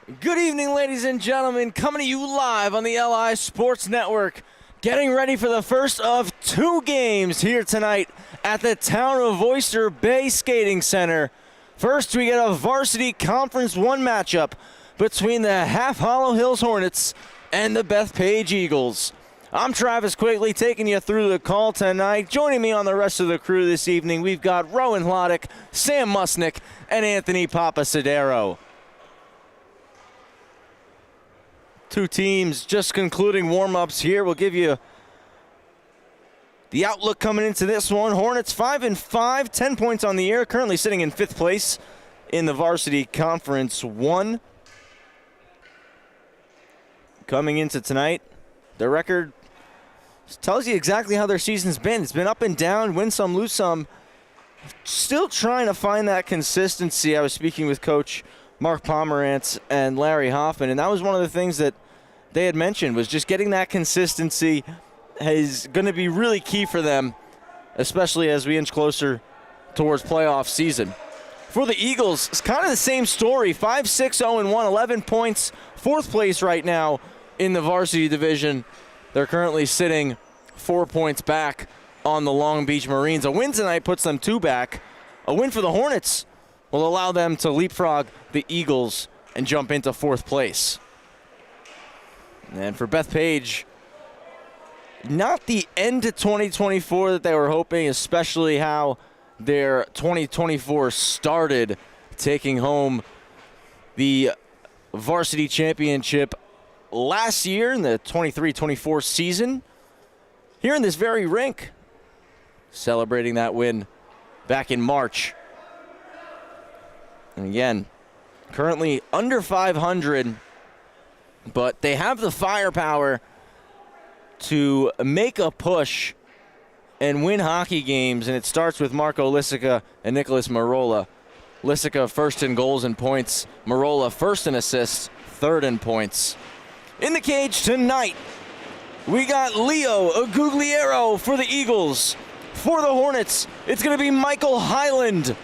Good evening, ladies and gentlemen. Coming to you live on the LI Sports Network. Getting ready for the first of two games here tonight at the Town of Oyster Bay Skating Center. First, we get a Varsity Conference 1 matchup between the Half Hollow Hills Hornets and the Bethpage Eagles. I'm Travis Quigley taking you through the call tonight. Joining me on the rest of the crew this evening, we've got Rowan Hlodick, Sam Musnick, and Anthony Papasadero. Two teams just concluding warm-ups here. We'll give you the outlook coming into this one. Hornets 5-5, 10 points on the year, currently sitting in 5th place in the Varsity Conference 1. Coming into tonight, their record tells you exactly how their season's been. It's been up and down, win some, lose some. Still trying to find that consistency. I was speaking with Coach Mark Pomerantz and Larry Hoffman, and that was one of the things that they had mentioned, was just getting that consistency is going to be really key for them, especially as we inch closer towards playoff season. For the Eagles, it's kind of the same story. 5-6-0-1, 11 points, 4th place right now in the varsity division. They're currently sitting 4 points back on the Long Beach Marines. A win tonight puts them 2 back. A win for the Hornets will allow them to leapfrog the Eagles and jump into 4th place. And for Bethpage, not the end to 2024 that they were hoping, especially how their 2024 started, taking home the varsity championship last year in the 23-24 season here in this very rink, celebrating that win back in March. And again, currently under 500, but they have the firepower to make a push and win hockey games, and it starts with Marco Lissica and Nicholas Marola. Lissica first in goals and points, Marola first in assists, third in points. In the cage tonight, we got Leo Agugliero for the Eagles. For the Hornets, it's going to be Michael Highland.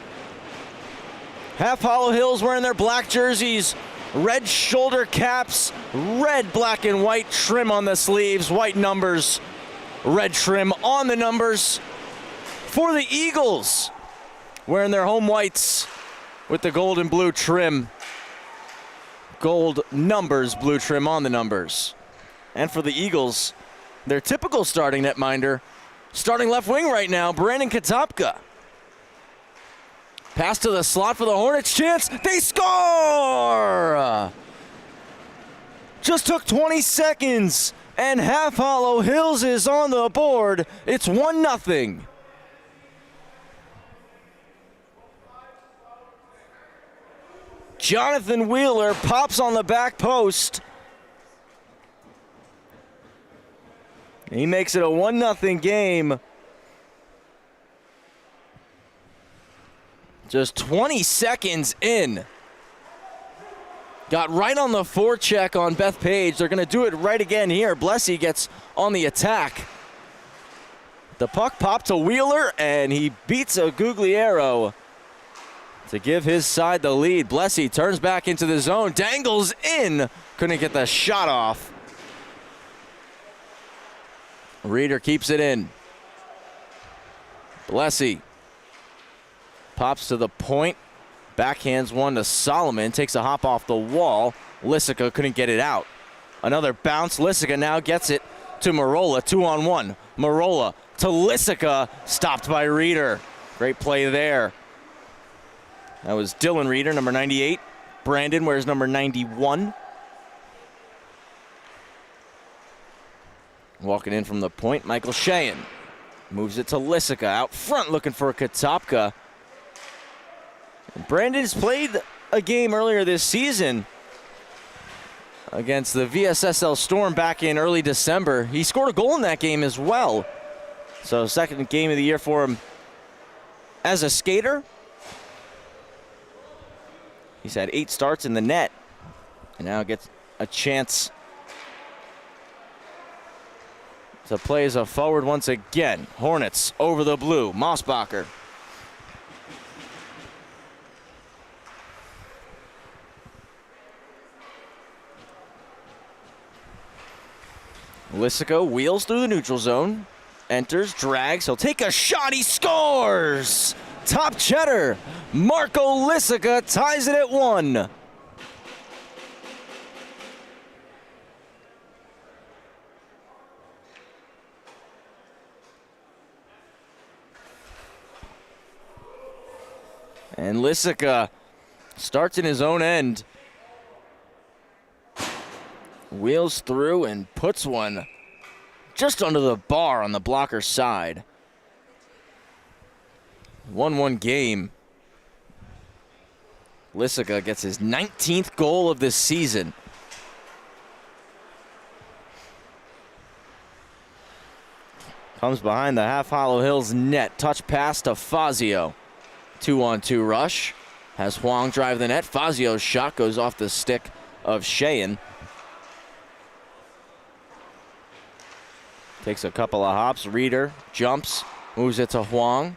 Half Hollow Hills wearing their black jerseys, red shoulder caps, red, black, and white trim on the sleeves, white numbers, red trim on the numbers. For the Eagles, wearing their home whites with the gold and blue trim, gold numbers, blue trim on the numbers. And for the Eagles, their typical starting netminder, starting left wing right now, Brandon Katopka. Pass to the slot for the Hornets, chance, they score! Just took 20 seconds, and Half Hollow Hills is on the board. It's 1-0. Jonathan Wheeler pops on the back post. He makes it a 1-0 game. Just 20 seconds in. Got right on the forecheck on Bethpage. They're going to do it right again here. Blessy gets on the attack. The puck popped to Wheeler, and he beats Agugliero to give his side the lead. Blessy turns back into the zone, dangles in. Couldn't get the shot off. Reeder keeps it in. Blessy pops to the point, backhands one to Solomon, takes a hop off the wall. Lissica couldn't get it out. Another bounce, Lissica now gets it to Marola, 2-on-1. Marola to Lissica, stopped by Reeder. Great play there. That was Dylan Reeder, number 98. Brandon wears number 91. Walking in from the point, Michael Sheehan moves it to Lissica, out front looking for Katopka. Brandon's played a game earlier this season against the VSSL Storm back in early December. He scored a goal in that game as well. So second game of the year for him as a skater. He's had 8 starts in the net and now gets a chance to play as a forward once again. Hornets over the blue. Mossbacher. Lissica wheels through the neutral zone, enters, drags, he'll take a shot, he scores! Top cheddar, Marco Lissica ties it at 1. And Lissica starts in his own end. Wheels through and puts one just under the bar on the blocker's side. 1-1 game. Lissica gets his 19th goal of this season. Comes behind the Half Hollow Hills net. Touch pass to Fazio. 2-on-2 rush. Has Huang drive the net. Fazio's shot goes off the stick of Cheyenne. Takes a couple of hops. Reeder jumps. Moves it to Huang.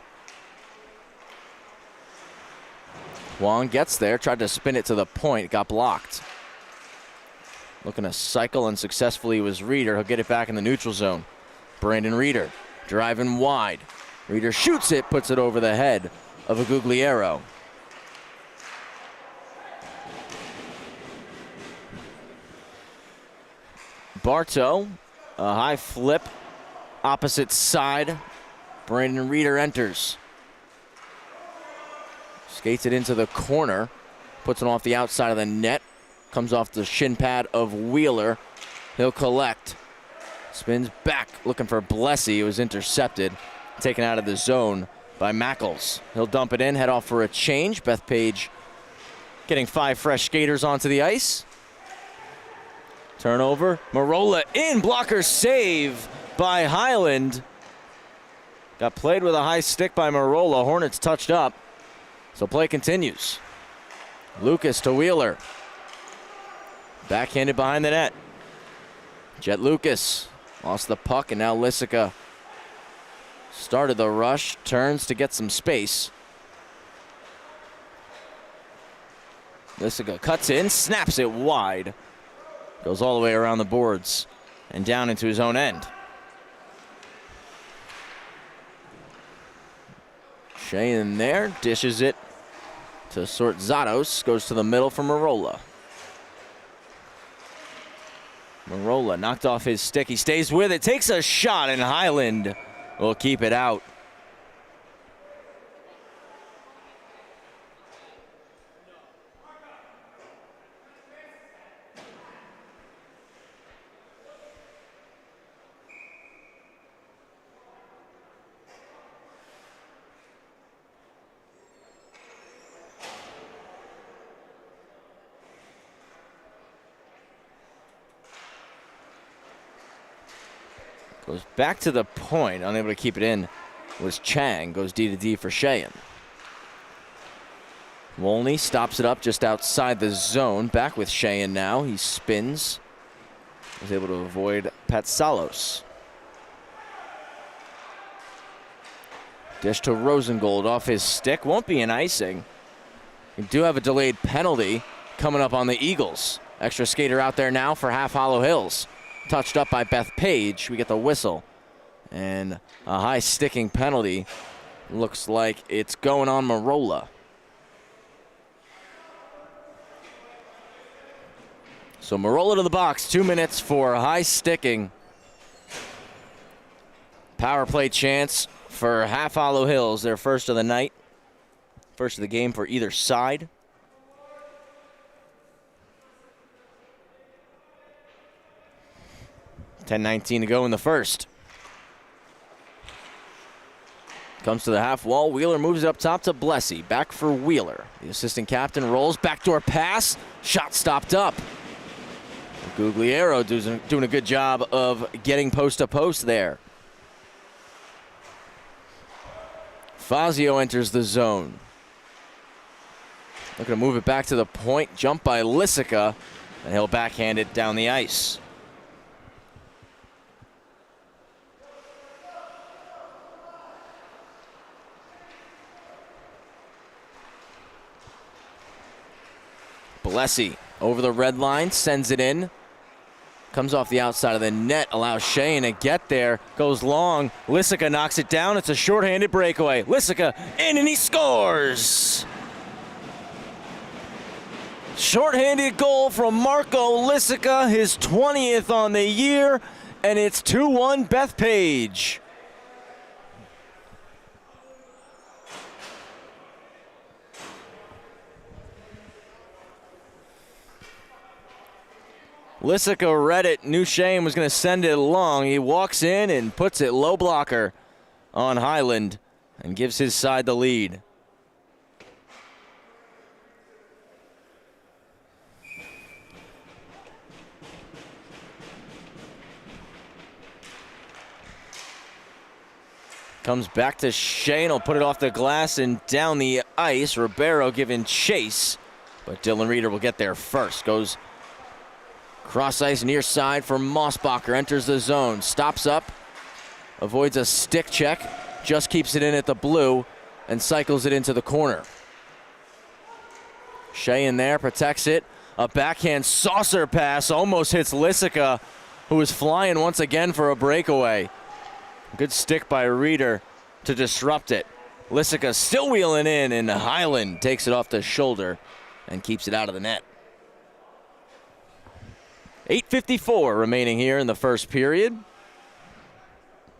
Huang gets there. Tried to spin it to the point. Got blocked. Looking to cycle unsuccessfully was Reeder. He'll get it back in the neutral zone. Brandon Reeder driving wide. Reeder shoots it. Puts it over the head of a Gugliero. Bartow, a high flip, opposite side. Brandon Reeder enters. Skates it into the corner, puts it off the outside of the net. Comes off the shin pad of Wheeler. He'll collect. Spins back, looking for Blessy. It was intercepted, taken out of the zone by Mackles. He'll dump it in, head off for a change. Bethpage getting 5 fresh skaters onto the ice. Turnover, Marola in, blocker save by Highland. Got played with a high stick by Marola. Hornets touched up, so play continues. Lucas to Wheeler. Backhanded behind the net. Jet Lucas lost the puck, and now Lissica started the rush, turns to get some space. Lissica cuts in, snaps it wide. Goes all the way around the boards and down into his own end. Cheyenne there, dishes it to Sortzatos, goes to the middle for Marola. Marola knocked off his stick, he stays with it, takes a shot, and Highland will keep it out. Goes back to the point, unable to keep it in, was Chang. Goes D to D for Cheyenne. Wolney stops it up just outside the zone. Back with Cheyenne now. He spins. Was able to avoid Patsalos. Dish to Rosengold off his stick. Won't be an icing. We do have a delayed penalty coming up on the Eagles. Extra skater out there now for Half Hollow Hills. Touched up by Bethpage. We get the whistle. And a high sticking penalty. Looks like it's going on Marola. So Marola to the box. 2 minutes for high sticking. Power play chance for Half Hollow Hills. Their first of the night. First of the game for either side. 10:19 to go in the first. Comes to the half wall. Wheeler moves it up top to Blessy. Back for Wheeler. The assistant captain rolls. Backdoor pass. Shot stopped up. Gugliero doing a good job of getting post to post there. Fazio enters the zone. Looking to move it back to the point. Jump by Lissica. And he'll backhand it down the ice. Blessy over the red line, sends it in Comes off the outside of the net, allows Shayin to get there. Goes long. Lissica knocks it down. It's a shorthanded breakaway. Lissica in, and he scores! Shorthanded goal from Marco Lissica, his 20th on the year, and it's 2-1 Bethpage. Lissica read it, knew Shane was going to send it along. He walks in and puts it low blocker on Highland and gives his side the lead. Comes back to Shane, will put it off the glass and down the ice. Ribeiro giving chase, but Dylan Reeder will get there first. Goes cross ice near side for Mossbacher, enters the zone, stops up, avoids a stick check, just keeps it in at the blue and cycles it into the corner. Shea in there, protects it. A backhand saucer pass almost hits Lissica, who is flying once again for a breakaway. Good stick by Reeder to disrupt it. Lissica still wheeling in, and Highland takes it off the shoulder and keeps it out of the net. 8:54 remaining here in the first period.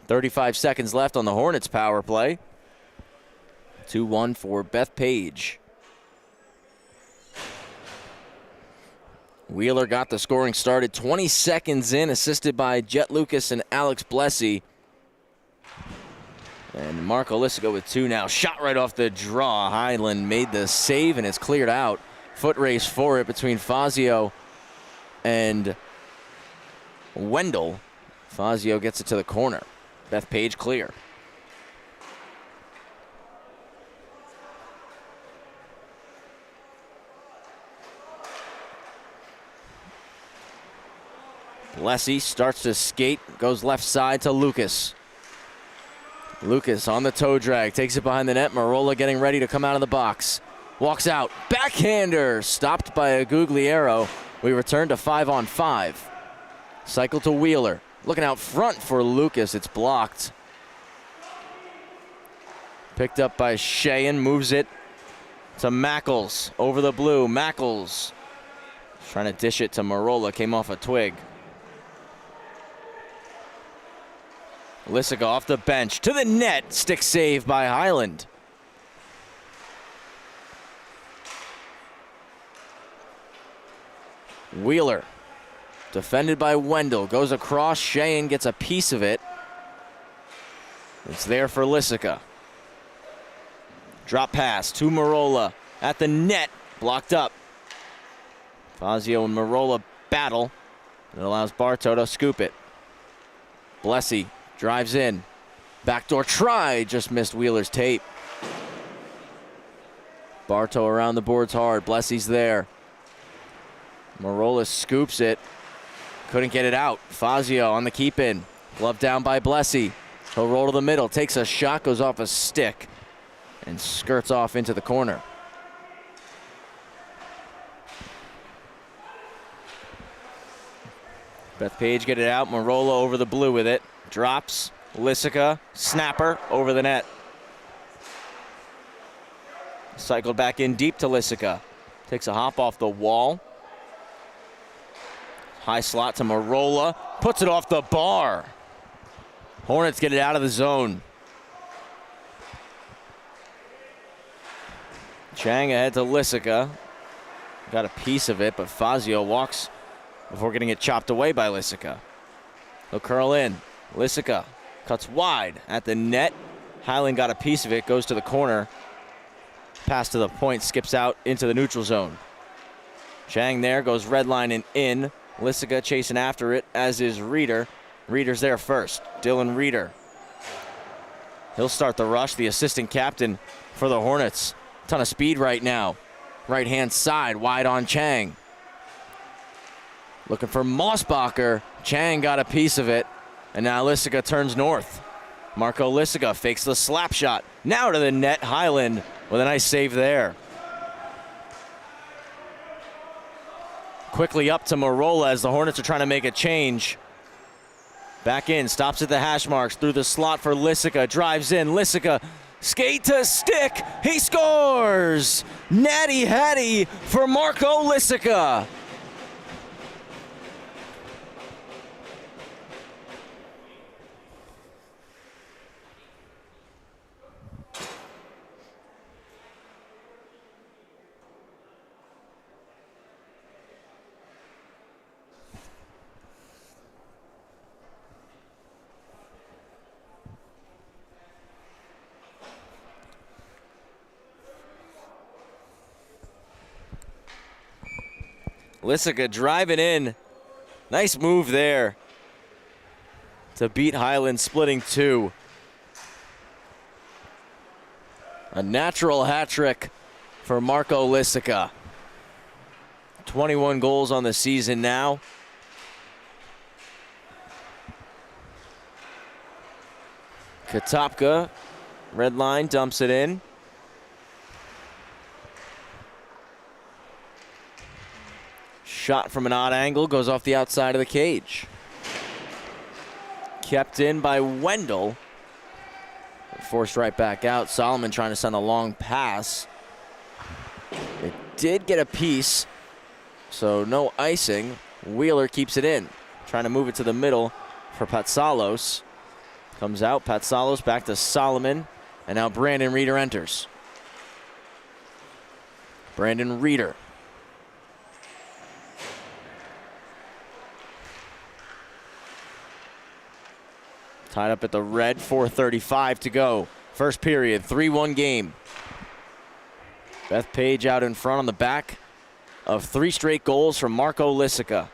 35 seconds left on the Hornets' power play. 2-1 for Bethpage. Wheeler got the scoring started 20 seconds in, assisted by Jet Lucas and Alex Blessy. And Marco Lissica with two now. Shot right off the draw. Highland made the save, and it's cleared out. Foot race for it between Fazio and Wendell. Fazio gets it to the corner. Bethpage clear. Blessy starts to skate, goes left side to Lucas. Lucas on the toe drag, takes it behind the net. Marola getting ready to come out of the box. Walks out, backhander, stopped by a Gugliero. We return to 5-on-5. Cycle to Wheeler, looking out front for Lucas, it's blocked. Picked up by Sheehan, moves it to Mackles, over the blue. Mackles trying to dish it to Marola, came off a twig. Lissica off the bench, to the net, stick save by Highland. Wheeler, defended by Wendell, goes across, Sheehan gets a piece of it. It's there for Lissica. Drop pass to Marola, at the net, blocked up. Fazio and Marola battle. It allows Bartow to scoop it. Blessy drives in. Backdoor try, just missed Wheeler's tape. Bartow around the boards hard. Blessy's there. Marola scoops it. Couldn't get it out. Fazio on the keep in. Glove down by Blessy. He'll roll to the middle. Takes a shot, goes off a stick, and skirts off into the corner. Bethpage get it out. Marola over the blue with it. Drops. Lissica, snapper, over the net. Cycled back in deep to Lissica. Takes a hop off the wall. High slot to Marola. Puts it off the bar. Hornets get it out of the zone. Chang ahead to Lissica. Got a piece of it, but Fazio walks before getting it chopped away by Lissica. He'll curl in. Lissica cuts wide at the net. Highland got a piece of it, goes to the corner. Pass to the point, skips out into the neutral zone. Chang there, goes red line and in. Lissica chasing after it, as is Reeder. Reeder's there first. Dylan Reeder. He'll start the rush, the assistant captain for the Hornets. Ton of speed right now. Right-hand side, wide on Chang. Looking for Mossbacher. Chang got a piece of it, and now Lissica turns north. Marco Lissica fakes the slap shot. Now to the net, Highland with a nice save there. Quickly up to Marola as the Hornets are trying to make a change. Back in, stops at the hash marks, through the slot for Lissica, drives in, Lissica, skate to stick, he scores! Natty Hattie for Marco Lissica. Lissica driving in. Nice move there to beat Highland, splitting 2. A natural hat trick for Marco Lissica. 21 goals on the season now. Katopka, red line, dumps it in. Shot from an odd angle, goes off the outside of the cage. Kept in by Wendell. Forced right back out. Solomon trying to send a long pass. It did get a piece, so no icing. Wheeler keeps it in. Trying to move it to the middle for Patsalos. Comes out, Patsalos back to Solomon, and now Brandon Reeder enters. Brandon Reeder. Tied up at the red, 4:35 to go. First period, 3-1 game. Bethpage out in front on the back of 3 straight goals from Marco Lissica.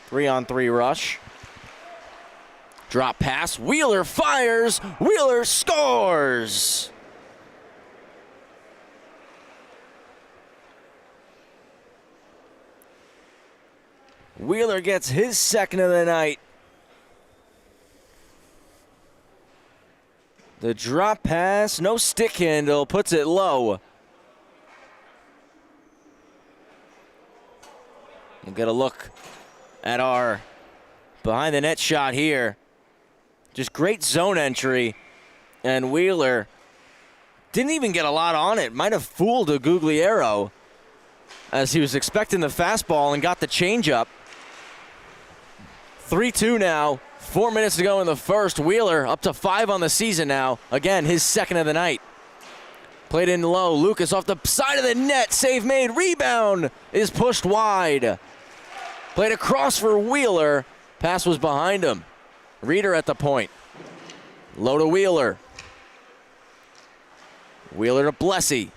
Three-on-three rush. Drop pass, Wheeler fires, Wheeler scores! Wheeler gets his second of the night. The drop pass, no stick handle, puts it low. We'll get a look at our behind the net shot here. Just great zone entry, and Wheeler didn't even get a lot on it. Might have fooled a Gugliero as he was expecting the fastball and got the changeup. 3-2 now, 4 minutes to go in the first. Wheeler up to 5 on the season now. Again, his second of the night. Played in low, Lucas off the side of the net, save made, rebound is pushed wide. Played across for Wheeler, pass was behind him. Reeder at the point. Low to Wheeler. Wheeler to Blessy.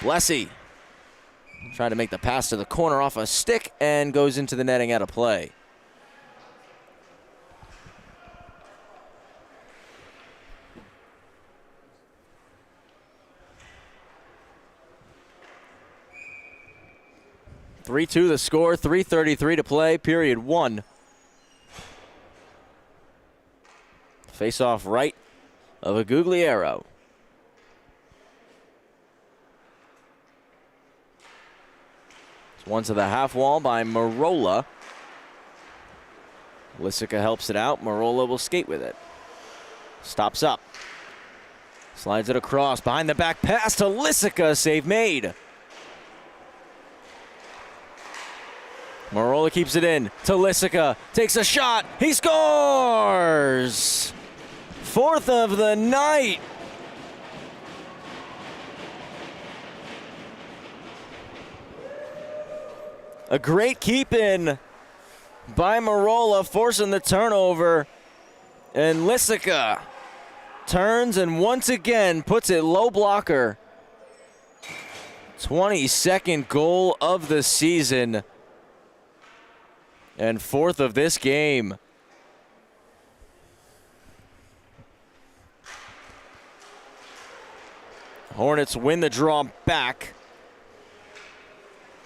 Blessy trying to make the pass to the corner off a stick and goes into the netting out of play. (3-2) the score, 3:33 to play, period 1. Face off right of a Gugliero. It's one to the half wall by Marola. Lissica helps it out. Marola will skate with it. Stops up. Slides it across. Behind the back pass to Lissica. Save made. Marola keeps it in to Lissica. Takes a shot. He scores! 4th of the night. A great keep in by Marola, forcing the turnover. And Lissica turns and once again puts it low blocker. 22nd goal of the season. And 4th of this game. Hornets win the draw back.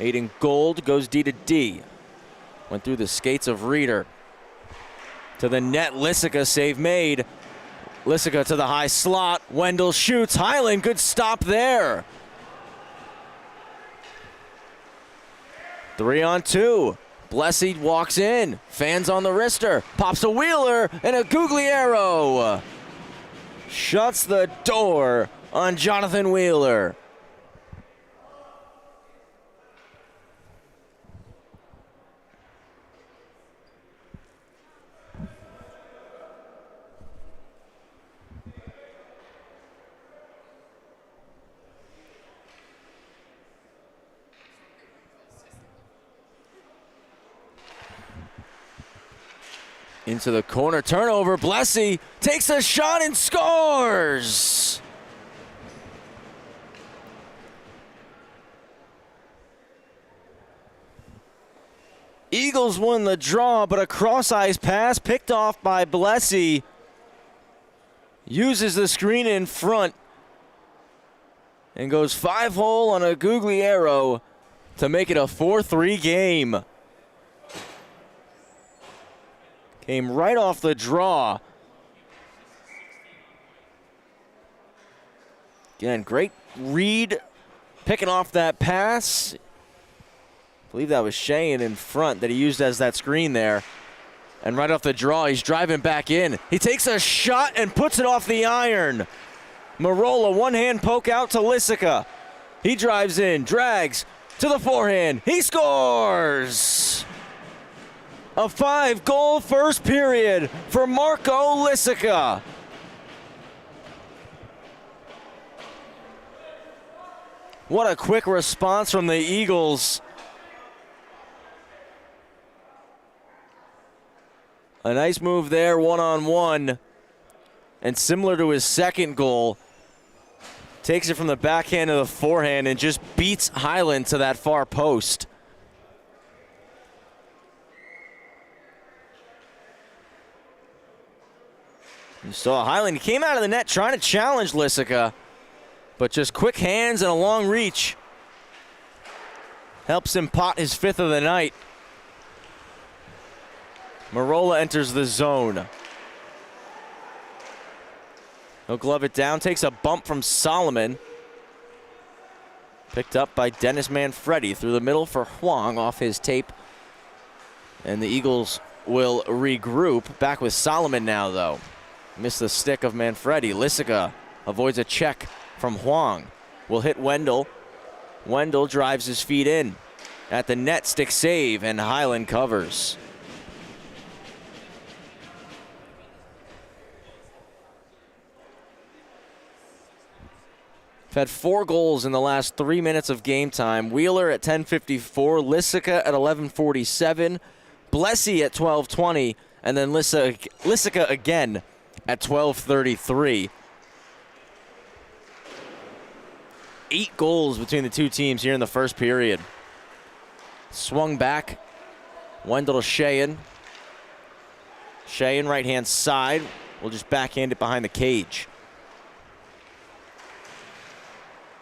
Aiden Gold goes D to D. Went through the skates of Reeder. To the net, Lissica, save made. Lissica to the high slot. Wendell shoots. Highland, good stop there. 3-on-2. Blessy walks in. Fans on the wrister. Pops a Wheeler and a Guglielmo. Shuts the door on Jonathan Wheeler. Into the corner, turnover, Blessy takes a shot and scores! Eagles won the draw, but a cross-ice pass picked off by Blessy. Uses the screen in front and goes 5-hole on a Guglielmo to make it a 4-3 game. Came right off the draw. Again, great read picking off that pass. I believe that was Cheyenne in front that he used as that screen there. And right off the draw, he's driving back in. He takes a shot and puts it off the iron. Marola, one-hand poke out to Lissica. He drives in, drags to the forehand. He scores! A 5-goal first period for Marco Lissica. What a quick response from the Eagles. A nice move there, one-on-one. And similar to his second goal, takes it from the backhand to the forehand and just beats Highland to that far post. You saw Highland, he came out of the net trying to challenge Lissica, but just quick hands and a long reach helps him pot his 5th of the night. Marola enters the zone. He'll glove it down, takes a bump from Solomon. Picked up by Dennis Manfredi through the middle for Huang off his tape. And the Eagles will regroup. Back with Solomon now, though. Missed the stick of Manfredi. Lissica avoids a check from Huang. Will hit Wendell. Wendell drives his feet in. At the net, stick save, and Highland covers. We've had 4 goals in the last 3 minutes of game time. Wheeler at 10:54, Lissica at 11:47, Blessy at 12:20, and then Lissica again at 12:33. 8 goals between the two teams here in the first period. Swung back. Wendell to Cheyenne. Cheyenne right-hand side. We'll just backhand it behind the cage.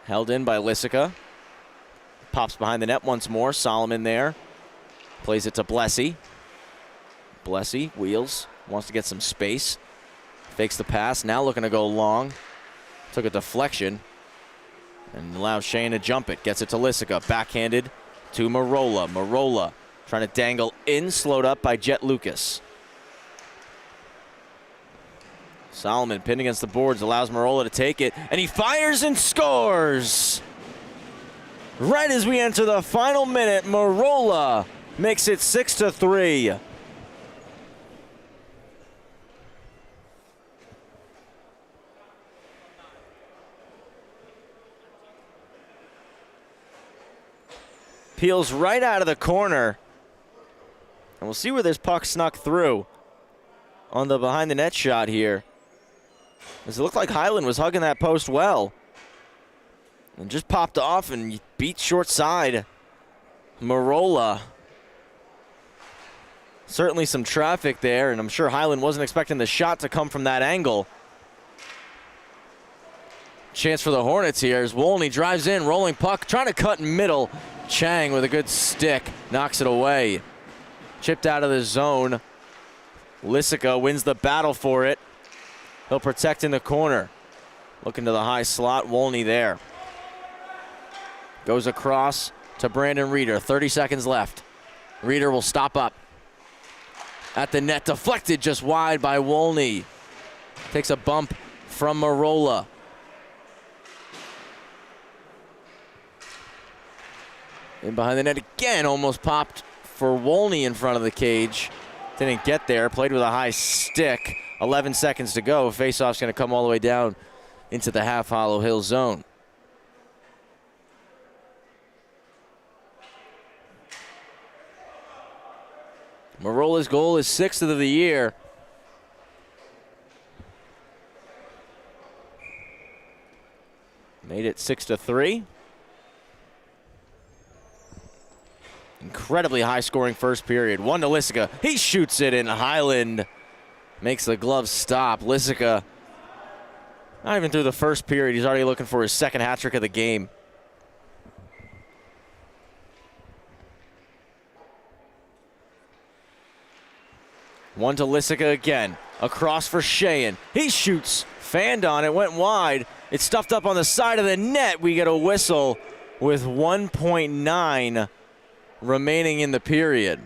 Held in by Lissica. Pops behind the net once more. Solomon there. Plays it to Blessy. Blessy wheels. Wants to get some space. Fakes the pass. Now looking to go long. Took a deflection. And allows Cheyenne to jump it. Gets it to Lissica. Backhanded to Marola. Marola trying to dangle in. Slowed up by Jet Lucas. Solomon pinned against the boards. Allows Marola to take it. And he fires and scores! Right as we enter the final minute, Marola makes it 6-3. Peels right out of the corner. And we'll see where this puck snuck through on the behind the net shot here. As it looked like Highland was hugging that post well. And just popped off and beat short side. Marola. Certainly some traffic there, and I'm sure Highland wasn't expecting the shot to come from that angle. Chance for the Hornets here as Wolney drives in, rolling puck, trying to cut in middle. Chang with a good stick, knocks it away. Chipped out of the zone. Lissica wins the battle for it. He'll protect in the corner. Looking to the high slot, Wolney there. Goes across to Brandon Reeder, 30 seconds left. Reeder will stop up. At the net, deflected just wide by Wolney. Takes a bump from Marola. In behind the net again, almost popped for Wolney in front of the cage. Didn't get there, played with a high stick. 11 seconds to go. Faceoff's gonna come all the way down into the half Hollow Hill zone. Marola's goal is 6th of the year. Made it 6-3. Incredibly high-scoring first period. 1 to Lissica. He shoots it in. Highland makes the glove stop. Lissica, not even through the first period, he's already looking for his second hat trick of the game. One to Lissica again. Across for Sheehan. He shoots. Fanned on it. Went wide. It's stuffed up on the side of the net. We get a whistle with 1.9 remaining in the period.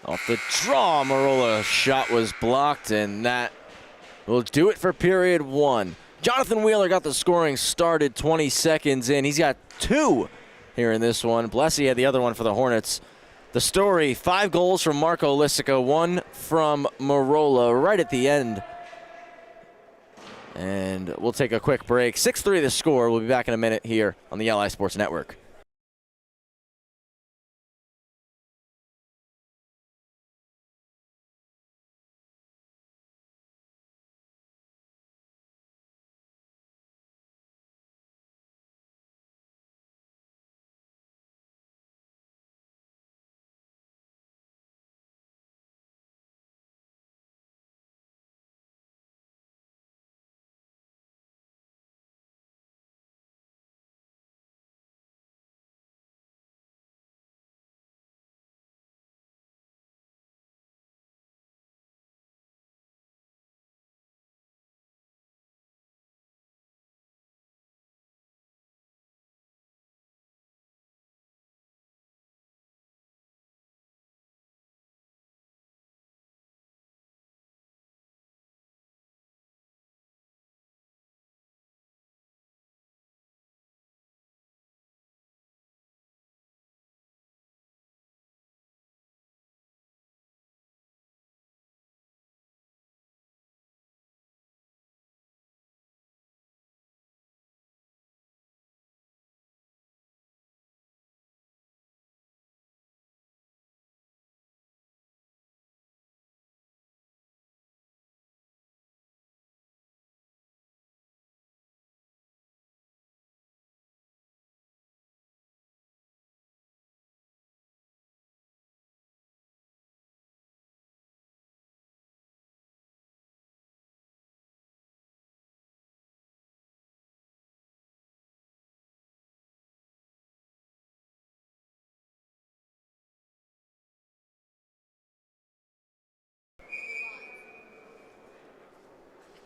Off the draw, Marola shot was blocked, and that will do it for period 1. Jonathan Wheeler got the scoring started 20 seconds in. He's got 2 here in this one. Blessy had the other one for the Hornets. The story, 5 goals from Marco Lissica, 1 from Marola right at the end. And we'll take a quick break. 6-3 the score. We'll be back in a minute here on the LI Sports Network.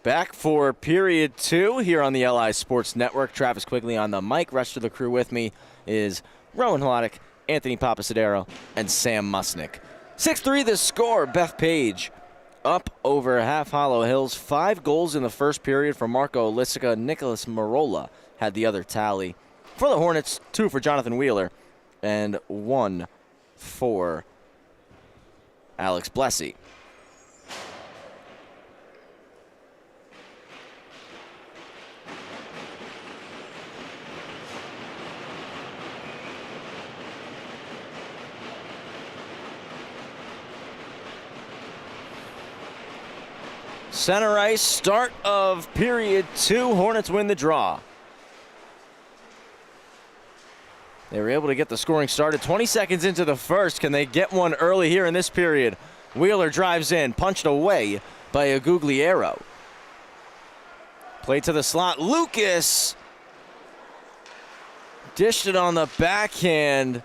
Back for period 2 here on the LI Sports Network. Travis Quigley on the mic. Rest of the crew with me is Rowan Hlodick, Anthony Papasadero, and Sam Musnick. 6-3 the score. Bethpage up over half Hollow Hills. 5 goals in the first period for Marco Lissica. Nicholas Marola had the other tally. For the Hornets, 2 for Jonathan Wheeler and 1 for Alex Blessy. Center ice, start of period 2. Hornets win the draw. They were able to get the scoring started 20 seconds into the first. Can they get one early here in this period? Wheeler drives in, punched away by a Guglielmo. Play to the slot. Lucas dished it on the backhand.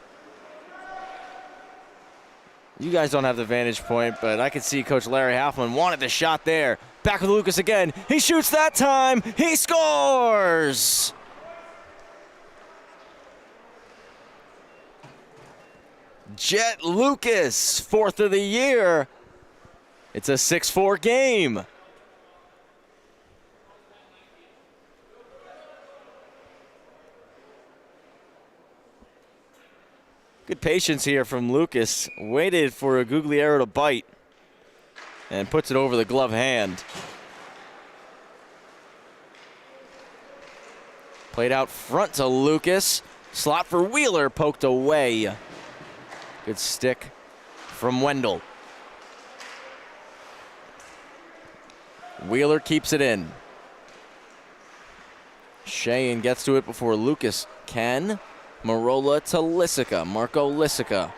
You guys don't have the vantage point, but I could see Coach Larry Hoffman wanted the shot there. Back with Lucas again. He shoots that time. He scores! Jet Lucas, 4th of the year. It's a 6-4 game. Good patience here from Lucas. Waited for a Guglielmo to bite and puts it over the glove hand. Played out front to Lucas. Slot for Wheeler, poked away. Good stick from Wendell. Wheeler keeps it in. Sheehan gets to it before Lucas can. Marola to Lissica. Marco Lissica.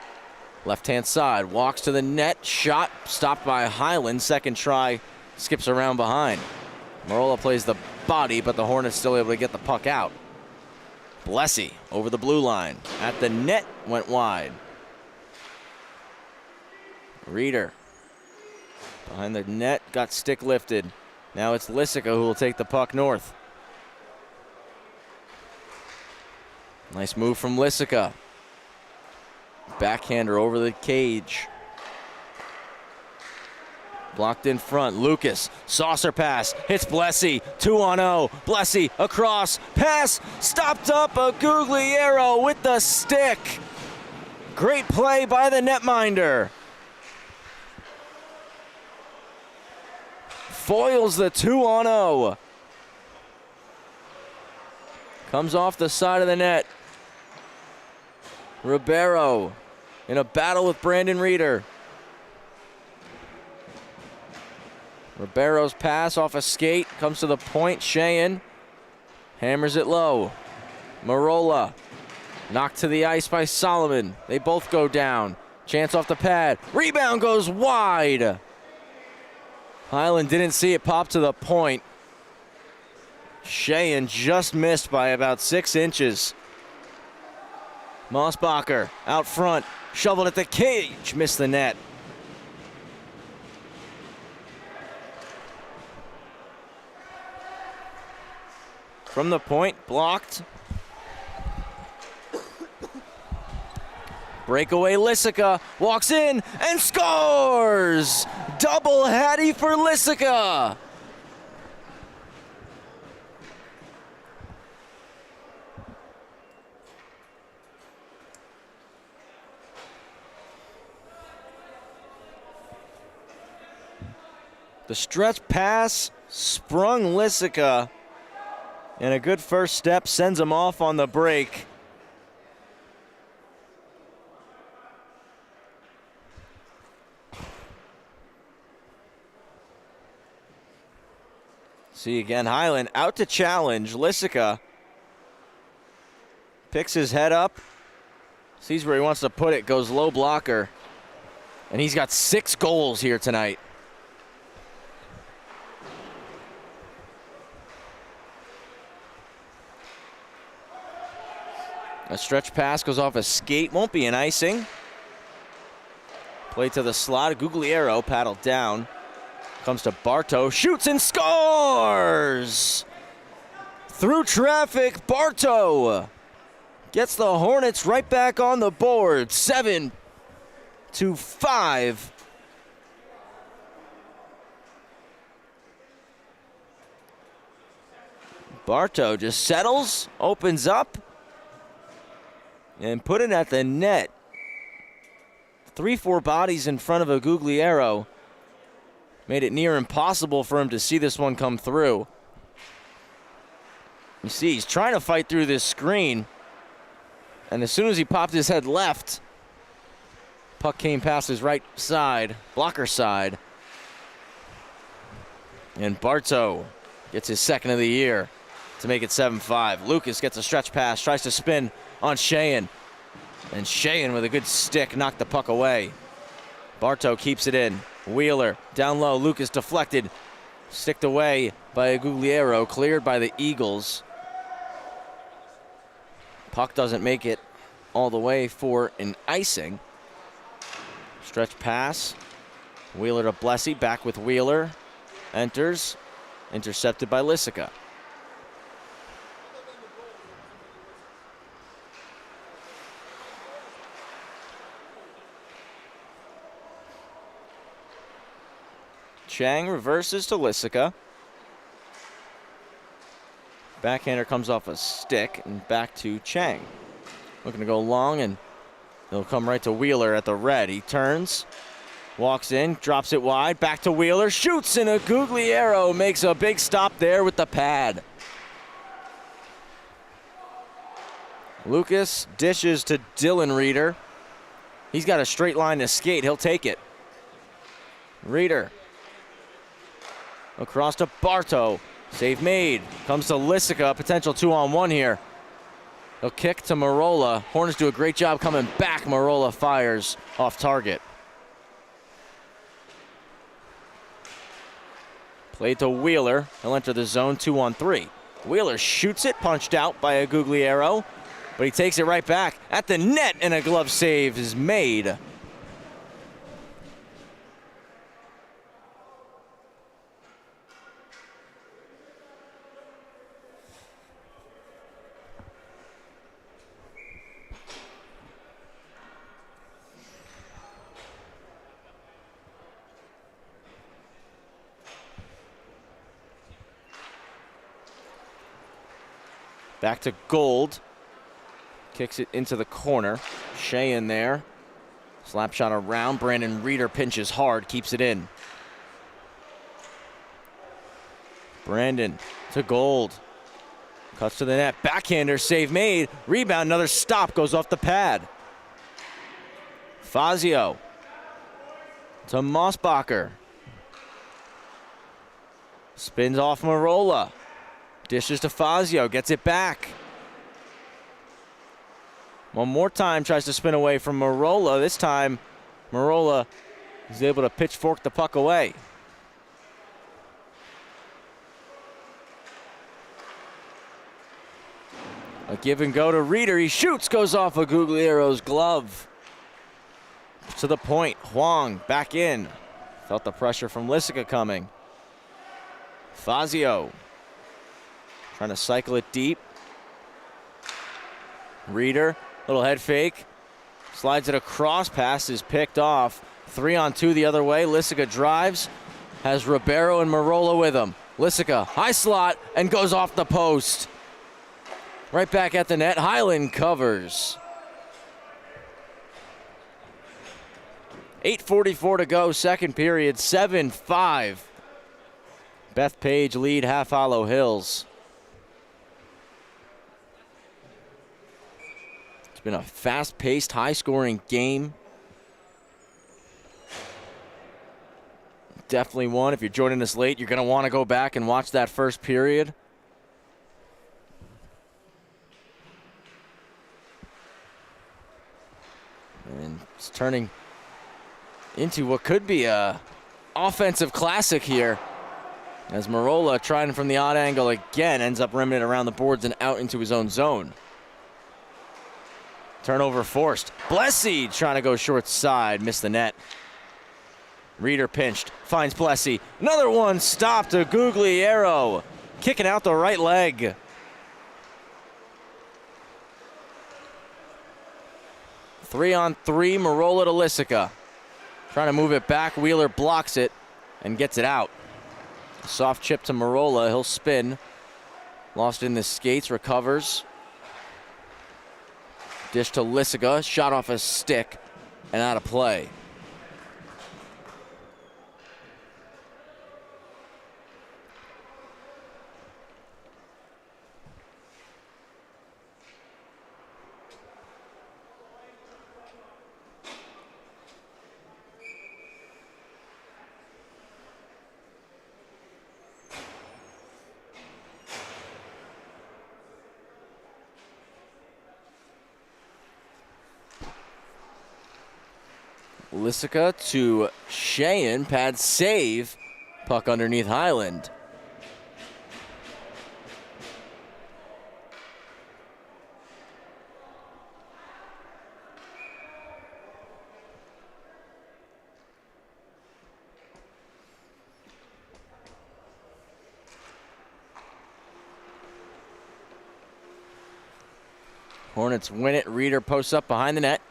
Left-hand side. Walks to the net. Shot stopped by Highland. Second try. Skips around behind. Marola plays the body, but the Hornets still able to get the puck out. Blessy over the blue line. At the net. Went wide. Reeder behind the net, got stick lifted. Now it's Lissica who will take the puck north. Nice move from Lissica. Backhander over the cage. Blocked in front. Lucas, saucer pass, hits Blessy, 2-on-0. Blessy across, pass, stopped up a Guglielmo with the stick. Great play by the netminder. Foils the 2-on-0. Comes off the side of the net. Ribeiro in a battle with Brandon Reeder. Ribeiro's pass off a skate, comes to the point. Sheehan hammers it low. Marola knocked to the ice by Solomon. They both go down. Chance off the pad. Rebound goes wide. Highland didn't see it pop to the point. Sheehan just missed by about 6 inches. Mossbacher out front, shoveled at the cage, missed the net. From the point, blocked. Breakaway Lissica walks in and scores! Double Hattie for Lissica. The stretch pass sprung Lissica, and a good first step sends him off on the break. See again, Highland out to challenge. Lissica picks his head up, sees where he wants to put it, goes low blocker, and he's got 6 goals here tonight. A stretch pass goes off a skate, won't be an icing. Play to the slot, Guglielmo paddled down. Comes to Bartow, shoots and scores! Through traffic, Bartow gets the Hornets right back on the board, 7-5. Bartow just settles, opens up, and put it at the net. 3-4 bodies in front of a Guglielmo. Made it near impossible for him to see this one come through. You see, he's trying to fight through this screen. And as soon as he popped his head left, puck came past his right side, blocker side. And Bartow gets his 2nd of the year to make it 7-5. Lucas gets a stretch pass, tries to spin on Sheehan. And Sheehan with a good stick knocked the puck away. Bartow keeps it in. Wheeler down low. Lucas deflected. Sticked away by Gugliero. Cleared by the Eagles. Puck doesn't make it all the way for an icing. Stretch pass. Wheeler to Blessy. Back with Wheeler. Enters. Intercepted by Lissica. Chang reverses to Lissica. Backhander comes off a stick and back to Chang. Looking to go long, and it'll come right to Wheeler at the red. He turns, walks in, drops it wide, back to Wheeler, shoots, and a Gugliero makes a big stop there with the pad. Lucas dishes to Dylan Reeder. He's got a straight line to skate. He'll take it. Reeder. Across to Bartow. Save made. Comes to Lissica. Potential 2-on-1 here. He'll kick to Marola. Hornets do a great job coming back. Marola fires off target. Played to Wheeler. He'll enter the zone 2-on-3. Wheeler shoots it. Punched out by a Gugliero. But he takes it right back at the net, and a glove save is made. Back to Gold. Kicks it into the corner. Sheehan there. Slap shot around. Brandon Reeder pinches hard. Keeps it in. Brandon to Gold. Cuts to the net. Backhander. Save made. Rebound. Another stop. Goes off the pad. Fazio to Mossbacher. Spins off Marola. Dishes to Fazio, gets it back. One more time, tries to spin away from Marola. This time, Marola is able to pitchfork the puck away. A give and go to Reeder. He shoots, goes off of Gugliero's glove. To the point, Huang back in. Felt the pressure from Lissica coming. Fazio. Trying to cycle it deep. Reeder, little head fake. Slides it across, pass is picked off. 3-on-2 the other way. Lissica drives. Has Ribeiro and Marola with him. Lissica, high slot, and goes off the post. Right back at the net. Highland covers. 8:44 to go, second period, 7-5. Bethpage lead Half Hollow Hills. Been a fast-paced, high-scoring game. Definitely one. If you're joining us late, you're going to want to go back and watch that first period. And it's turning into what could be a offensive classic here. As Marola, trying from the odd angle again, ends up rimming it around the boards and out into his own zone. Turnover forced. Blessy trying to go short side. Missed the net. Reeder pinched. Finds Blessy. Another one stopped to Gugliero. Kicking out the right leg. Three-on-three. Marola to Lissica. Trying to move it back. Wheeler blocks it and gets it out. Soft chip to Marola. He'll spin. Lost in the skates. Recovers. Dish to Lissica, shot off a stick and out of play. Lissica to Sheehan, pad save, puck underneath Highland. Hornets win it. Reeder posts up behind the net.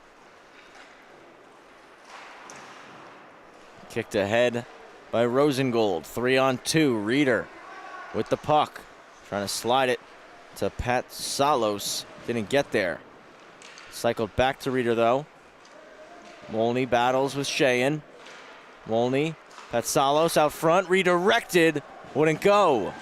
Kicked ahead by Rosengold. 3-on-2. Reeder with the puck. Trying to slide it to Pat Salos. Didn't get there. Cycled back to Reeder though. Molney battles with Sheehan. Molney. Pat Salos out front. Redirected. Wouldn't go.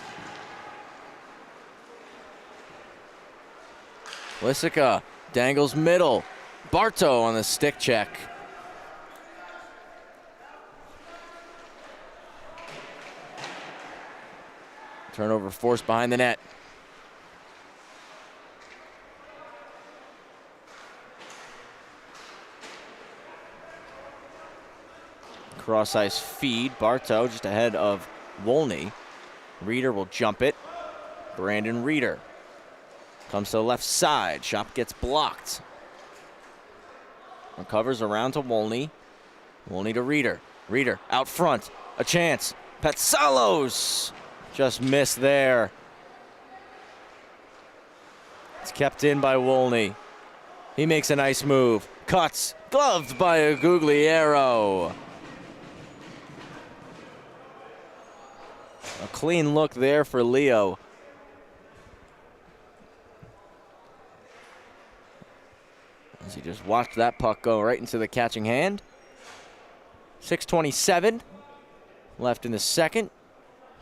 Lissica dangles middle. Bartow on the stick check. Turnover forced behind the net. Cross ice feed. Bartow just ahead of Wolney. Reeder will jump it. Brandon Reeder comes to the left side. Shot gets blocked. Recovers around to Wolney. Wolney to Reeder. Reeder out front. A chance. Patsalos just missed there. It's kept in by Wolney. He makes a nice move. Cuts. Gloved by a Gugliero. A clean look there for Leo. As he just watched that puck go right into the catching hand. 6:27 left in the second.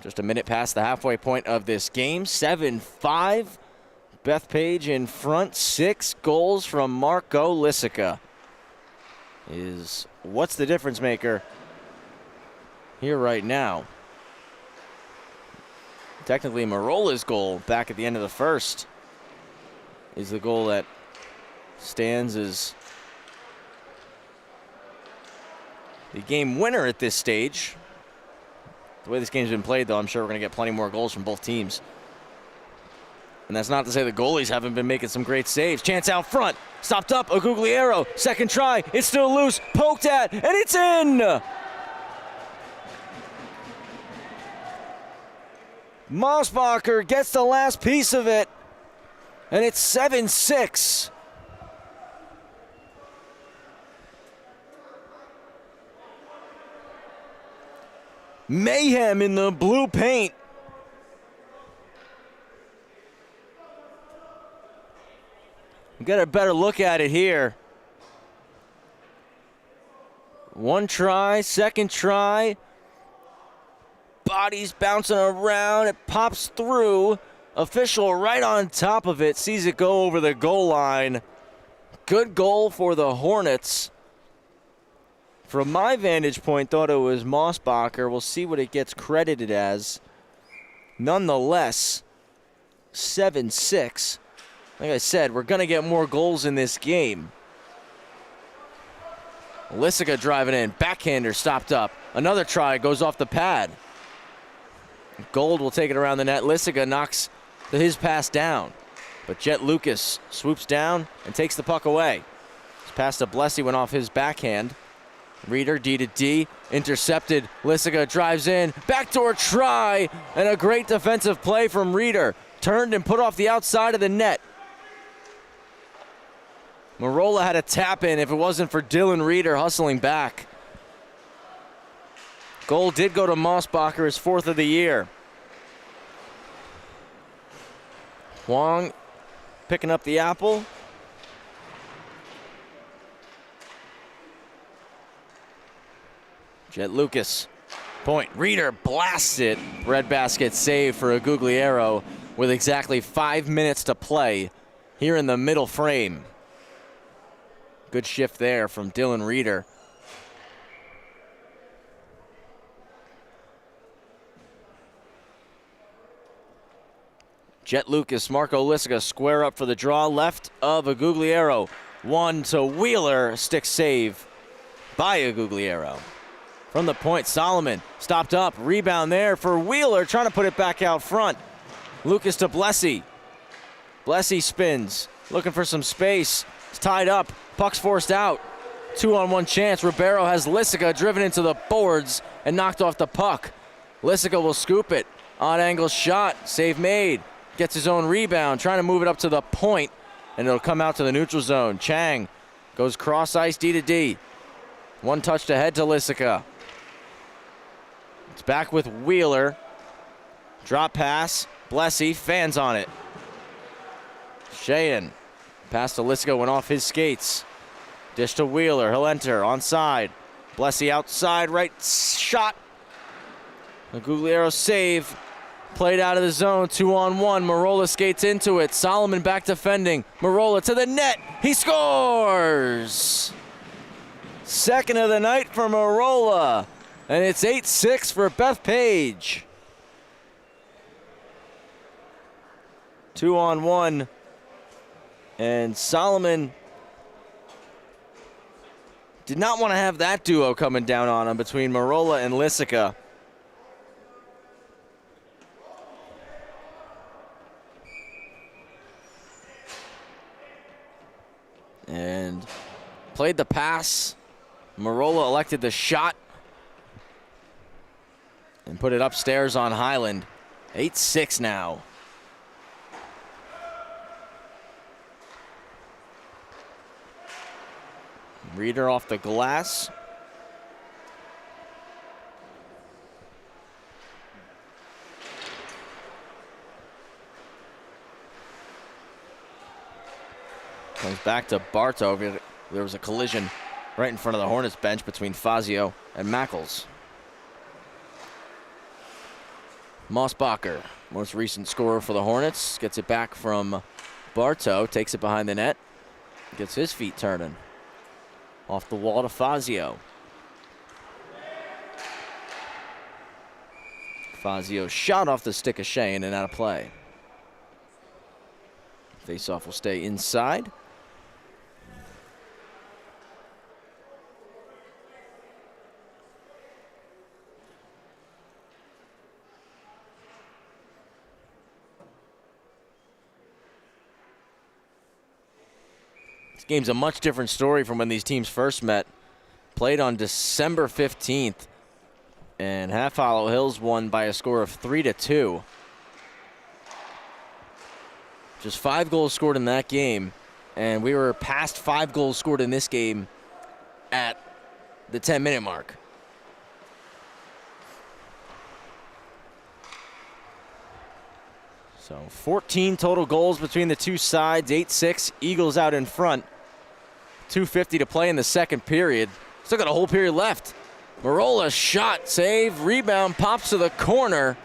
Just a minute past the halfway point of this game. 7-5. Bethpage in front. 6 goals from Marco Lissica. What's the difference maker here right now? Technically, Marola's goal back at the end of the first is the goal that stands as the game winner at this stage. The way this game's been played, though, I'm sure we're going to get plenty more goals from both teams. And that's not to say the goalies haven't been making some great saves. Chance out front. Stopped up. A Gugliero. Second try. It's still loose. Poked at. And it's in! Mosbacher gets the last piece of it. And it's 7-6. Mayhem in the blue paint. We got a better look at it here. One try, second try. Bodies bouncing around. It pops through. Official right on top of it. Sees it go over the goal line. Good goal for the Hornets. From my vantage point, thought it was Mosbacher. We'll see what it gets credited as. Nonetheless, 7-6. Like I said, we're going to get more goals in this game. Lissica driving in. Backhander stopped up. Another try goes off the pad. Gold will take it around the net. Lissica knocks his pass down. But Jet Lucas swoops down and takes the puck away. His pass to Blessy went off his backhand. Reeder, D to D, intercepted. Lissica drives in. Backdoor try. And a great defensive play from Reeder. Turned and put off the outside of the net. Marola had a tap in if it wasn't for Dylan Reeder hustling back. Goal did go to Mosbacher, his 4th of the year. Huang picking up the apple. Jet Lucas, point. Reeder blasts it. Breadbasket save for a Gugliero with exactly 5 minutes to play here in the middle frame. Good shift there from Dylan Reeder. Jet Lucas, Marco Lissica square up for the draw left of a Gugliero. One to Wheeler, stick save by Gugliero. From the point, Solomon stopped up. Rebound there for Wheeler, trying to put it back out front. Lucas to Blessy. Blessy spins, looking for some space. It's tied up. Puck's forced out. 2-on-1 chance. Ribeiro has Lissica driven into the boards and knocked off the puck. Lissica will scoop it. Odd angle shot. Save made. Gets his own rebound, trying to move it up to the point, and it'll come out to the neutral zone. Chang goes cross ice D to D. One touch to head to Lissica. It's back with Wheeler. Drop pass. Blessy fans on it. Sheehan. Pass to Lissica, went off his skates. Dish to Wheeler. He'll enter onside. Blessy outside, right shot. A Gugliero save. Played out of the zone, 2-on-1. Marola skates into it. Solomon back defending. Marola to the net. He scores! Second of the night for Marola. And it's 8-6 for Bethpage. 2-on-1. And Solomon did not want to have that duo coming down on him between Marola and Lissica. And played the pass. Marola elected the shot and put it upstairs on Highland. 8-6 now. Reader off the glass. Comes back to Bartow. There was a collision right in front of the Hornets bench between Fazio and Mackles. Mossbacher, most recent scorer for the Hornets, gets it back from Bartow, takes it behind the net, gets his feet turning. Off the wall to Fazio. Fazio shot off the stick of Shane and out of play. Faceoff will stay inside. This game's a much different story from when these teams first met. Played on December 15th, and Half Hollow Hills won by a score of 3-2. Just 5 goals scored in that game, and we were past 5 goals scored in this game at the 10-minute mark. So 14 total goals between the two sides, 8-6, Eagles out in front. 2:50 to play in the second period. Still got a whole period left. Marola shot, save, rebound, pops to the corner.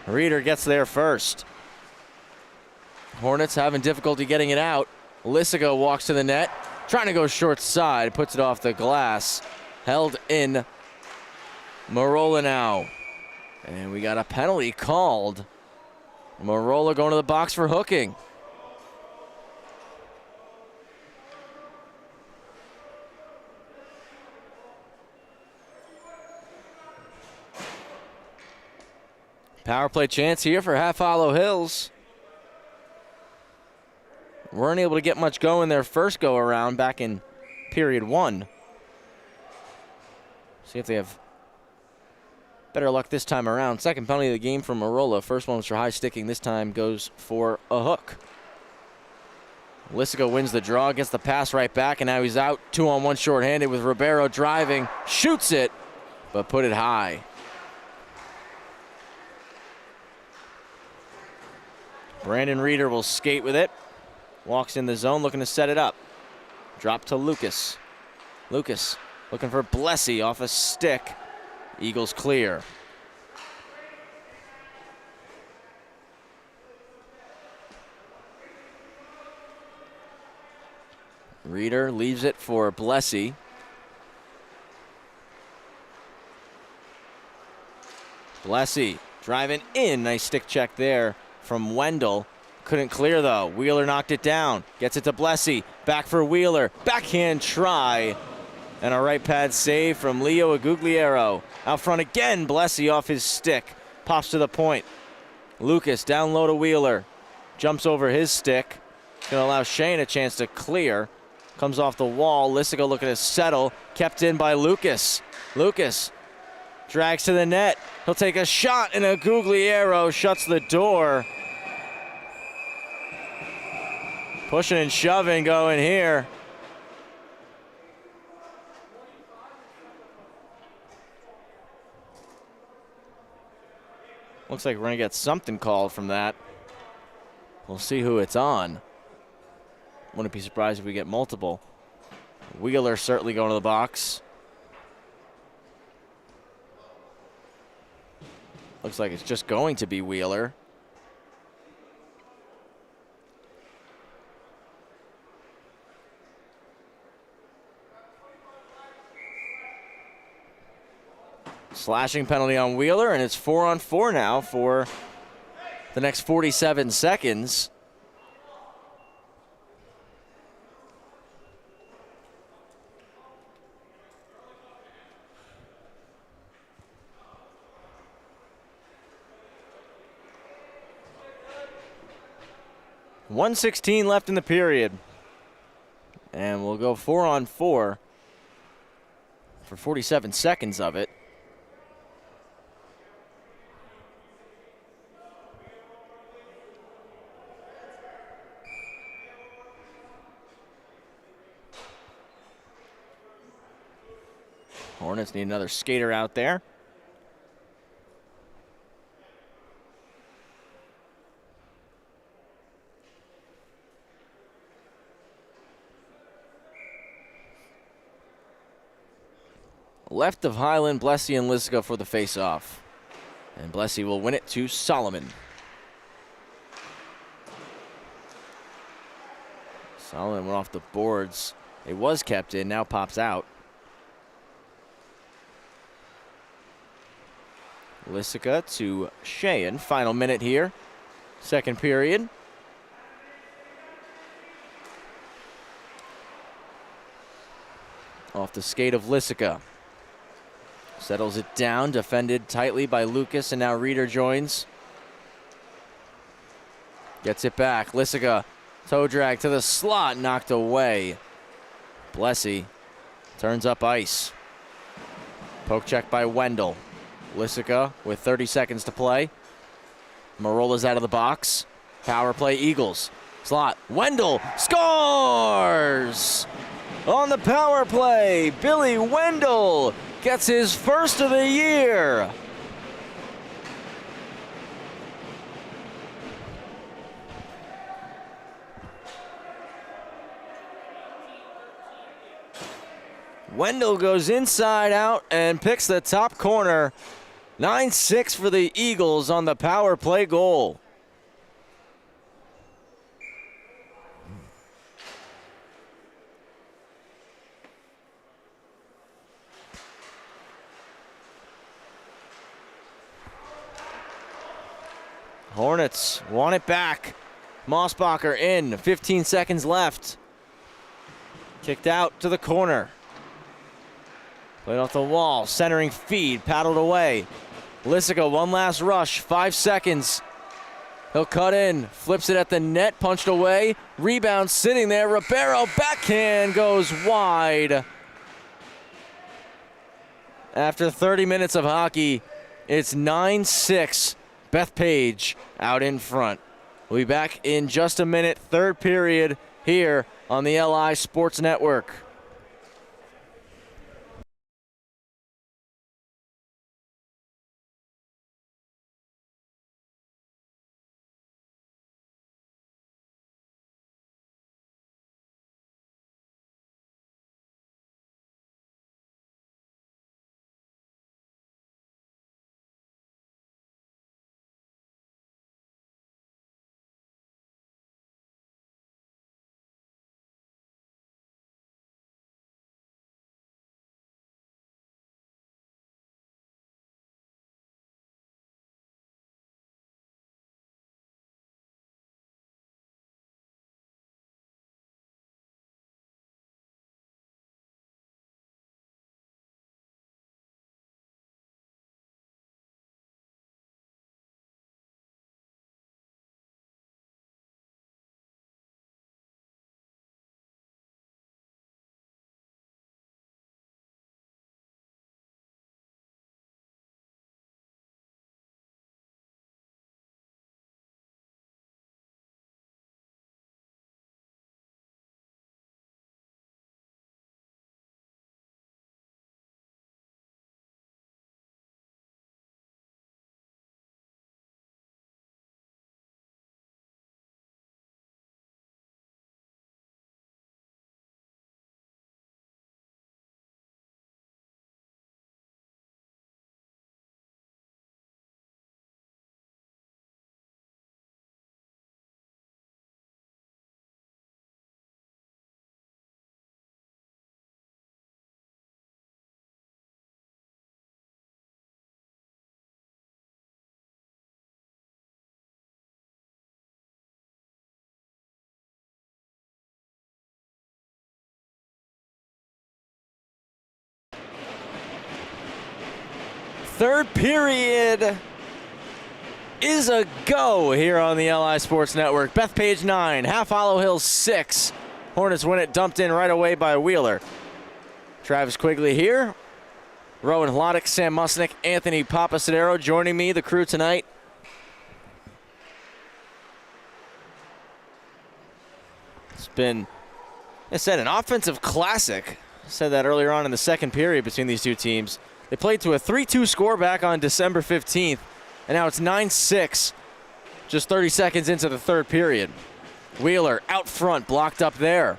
Reader gets there first. Hornets having difficulty getting it out. Lissica walks to the net, trying to go short side, puts it off the glass. Held in. Marola now. And we got a penalty called. Marola going to the box for hooking. Power play chance here for Half Hollow Hills. Weren't able to get much going their first go around back in period 1. See if they have better luck this time around. Second penalty of the game from Marola. First one was for high sticking. This time goes for a hook. Lissica wins the draw, gets the pass right back, and now he's out 2-on-1 shorthanded with Ribeiro driving. Shoots it, but put it high. Brandon Reeder will skate with it. Walks in the zone looking to set it up. Drop to Lucas. Lucas looking for Blessy off a stick. Eagles clear. Reeder leaves it for Blessy. Blessy driving in. Nice stick check there from Wendell. Couldn't clear though. Wheeler knocked it down. Gets it to Blessy. Back for Wheeler. Backhand try. And a right pad save from Leo Agugliero. Out front again, Blessy off his stick. Pops to the point. Lucas down low to Wheeler. Jumps over his stick. Gonna allow Shane a chance to clear. Comes off the wall. Lissico looking to settle. Kept in by Lucas. Lucas drags to the net. He'll take a shot, and Agugliero shuts the door. Pushing and shoving going here. Looks like we're going to get something called from that. We'll see who it's on. Wouldn't be surprised if we get multiple. Wheeler certainly going to the box. Looks like it's just going to be Wheeler. Slashing penalty on Wheeler, and it's 4-on-4 now for the next 47 seconds. .116 left in the period. And we'll go 4-on-4 for 47 seconds of it. Hornets need another skater out there. Left of Highland, Blessy and Lissico for the face-off. And Blessy will win it to Solomon. Solomon went off the boards. It was kept in, now pops out. Lissica to Sheehan. Final minute here. Second period. Off the skate of Lissica. Settles it down, defended tightly by Lucas, and now Reeder joins. Gets it back. Lissica, toe drag to the slot, knocked away. Blessy turns up ice. Poke check by Wendell. Lissica with 30 seconds to play. Marola's out of the box. Power play Eagles. Slot. Wendell scores! On the power play, Billy Wendell gets his first of the year. Wendell goes inside out and picks the top corner. 9-6 for the Eagles on the power play goal. Hornets want it back. Mossbacher in, 15 seconds left. Kicked out to the corner. Played off the wall, centering feed, paddled away. Lissico, one last rush, 5 seconds. He'll cut in, flips it at the net, punched away. Rebound sitting there, Ribeiro backhand goes wide. After 30 minutes of hockey, it's 9-6. Bethpage out in front. We'll be back in just a minute, third period here on the LI Sports Network. Third period is a go here on the LI Sports Network. Bethpage 9, Half Hollow Hills 6. Hornets win it, dumped in right away by Wheeler. Travis Quigley here. Rowan Hlodick, Sam Musnick, Anthony Papasadero joining me, the crew tonight. It's been, I said, an offensive classic. I said that earlier on in the second period between these two teams. They played to a 3-2 score back on December 15th, and now it's 9-6, just 30 seconds into the third period. Wheeler out front, blocked up there.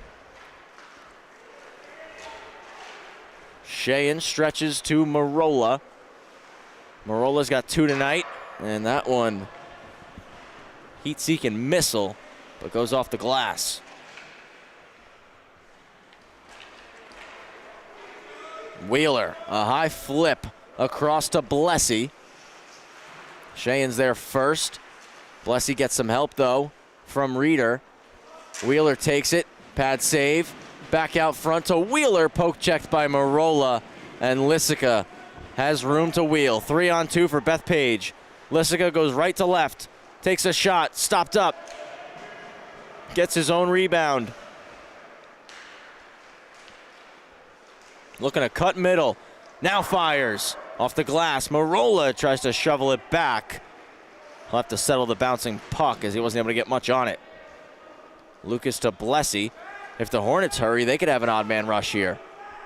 Sheehan stretches to Marola. Marola's got 2 tonight, and that one, heat-seeking missile, but goes off the glass. Wheeler, a high flip across to Blessy. Sheehan's there first. Blessy gets some help, though, from Reeder. Wheeler takes it, pad save. Back out front to Wheeler, poke checked by Marola, and Lissica has room to wheel. 3-on-2 for Bethpage. Lissica goes right to left, takes a shot, stopped up, gets his own rebound. Looking to cut middle, now fires off the glass. Marola tries to shovel it back. He'll have to settle the bouncing puck as he wasn't able to get much on it. Lucas to Blessy. If the Hornets hurry, they could have an odd man rush here.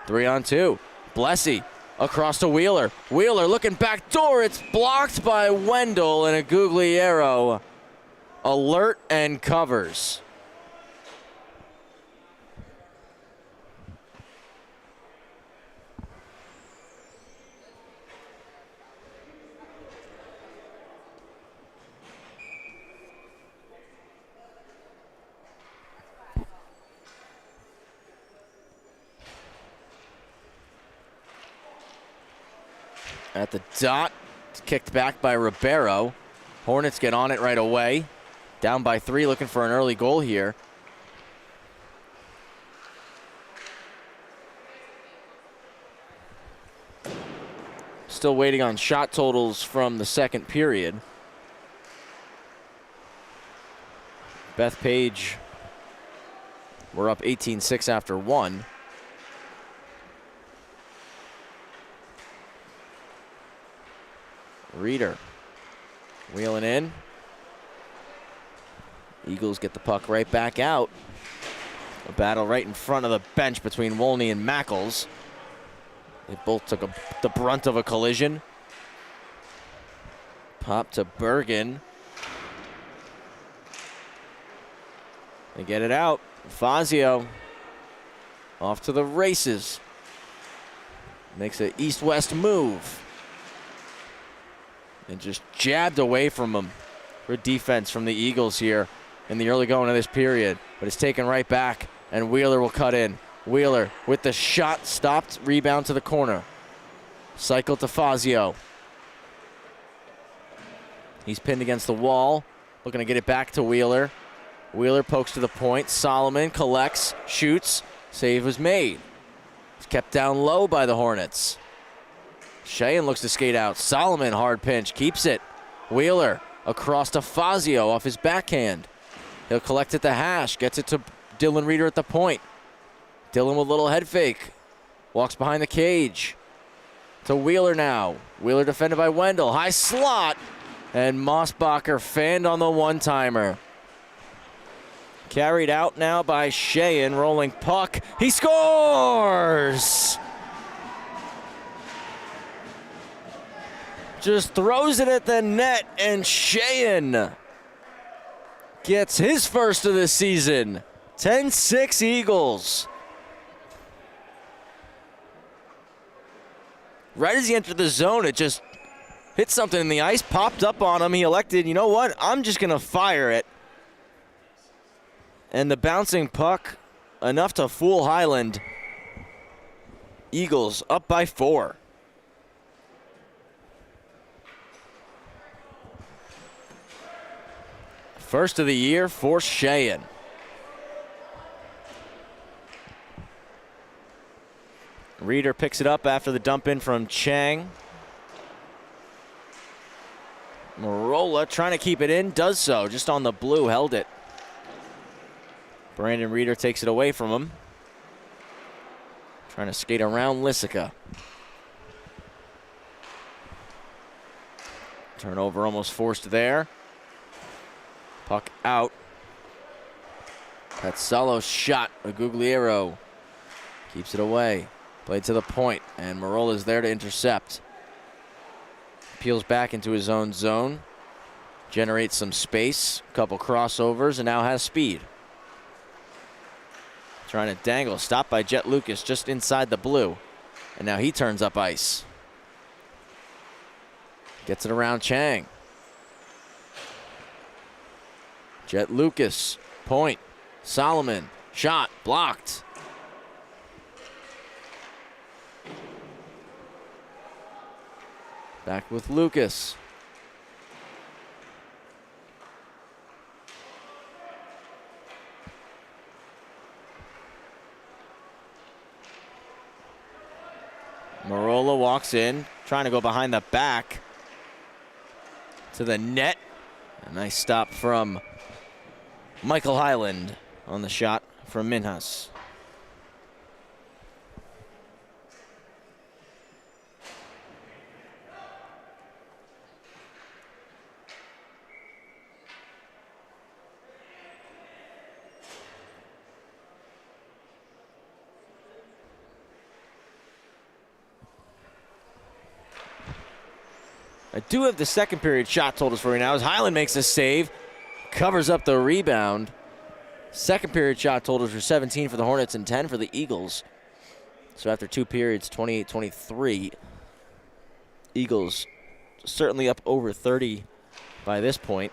3-on-2. Blessy across to Wheeler. Wheeler looking back door. It's blocked by Wendell, and a Gugliero alert and covers. At the dot, it's kicked back by Ribeiro. Hornets get on it right away. Down by 3, looking for an early goal here. Still waiting on shot totals from the second period. Bethpage, we're up 18-6 after 1. Reeder wheeling in. Eagles get the puck right back out. A battle right in front of the bench between Wolney and Mackles. They both took the brunt of a collision. Pop to Bergen. They get it out. Fazio off to the races. Makes an east-west move. And just jabbed away from him. Good defense from the Eagles here in the early going of this period. But it's taken right back, and Wheeler will cut in. Wheeler with the shot stopped, rebound to the corner. Cycle to Fazio. He's pinned against the wall, looking to get it back to Wheeler. Wheeler pokes to the point. Solomon collects, shoots. Save was made. It's kept down low by the Hornets. Sheehan looks to skate out. Solomon, hard pinch, keeps it. Wheeler across to Fazio off his backhand. He'll collect at the hash, gets it to Dylan Reeder at the point. Dylan with a little head fake. Walks behind the cage. To Wheeler now. Wheeler defended by Wendell. High slot. And Mossbacher fanned on the one-timer. Carried out now by Sheehan. Rolling puck. He scores! Just throws it at the net, and Sheehan gets his first of the season. 10-6 Eagles. Right as he entered the zone, it just hit something in the ice, popped up on him. He elected, you know what, I'm just going to fire it. And the bouncing puck, enough to fool Highland. Eagles up by 4. First of the year for Sheehan. Reeder picks it up after the dump in from Chang. Marola trying to keep it in, does so, just on the blue, held it. Brandon Reeder takes it away from him. Trying to skate around Lissica. Turnover almost forced there. Puck out. That solo shot. Gugliero keeps it away. Played to the point, and Marola's there to intercept. Peels back into his own zone. Generates some space. Couple crossovers, and now has speed. Trying to dangle. Stopped by Jet Lucas just inside the blue. And now he turns up ice. Gets it around Chang. Jet Lucas. Point. Solomon. Shot. Blocked. Back with Lucas. Marola walks in, trying to go behind the back to the net. A nice stop from Michael Highland on the shot from Minhas. I do have the second period shot totals for you now as Highland makes a save, covers up the rebound. Second period shot totals are 17 for the Hornets and 10 for the Eagles. So after two periods, 28-23, Eagles certainly up over 30 by this point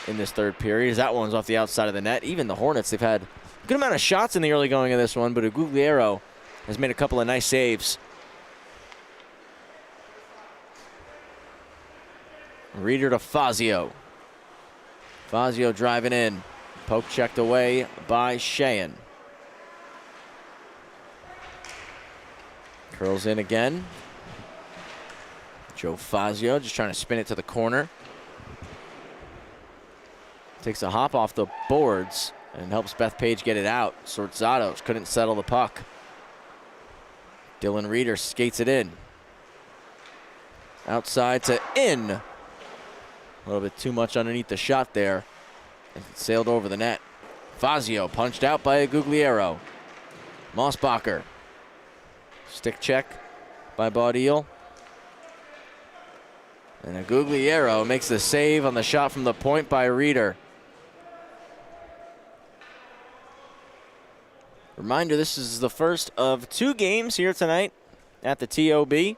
in this third period, as that one's off the outside of the net. Even the Hornets, they've had a good amount of shots in the early going of this one, but Gugliero has made a couple of nice saves. Reeder to Fazio. Fazio driving in. Poke checked away by Sheehan. Curls in again. Joe Fazio just trying to spin it to the corner. Takes a hop off the boards and helps Bethpage get it out. Sorzato couldn't settle the puck. Dylan Reeder skates it in. Outside to in. A little bit too much underneath the shot there. It sailed over the net. Fazio punched out by Gugliero. Mossbacher. Stick check by Baudil. And Gugliero makes the save on the shot from the point by Reeder. Reminder, this is the first of two games here tonight at the TOB.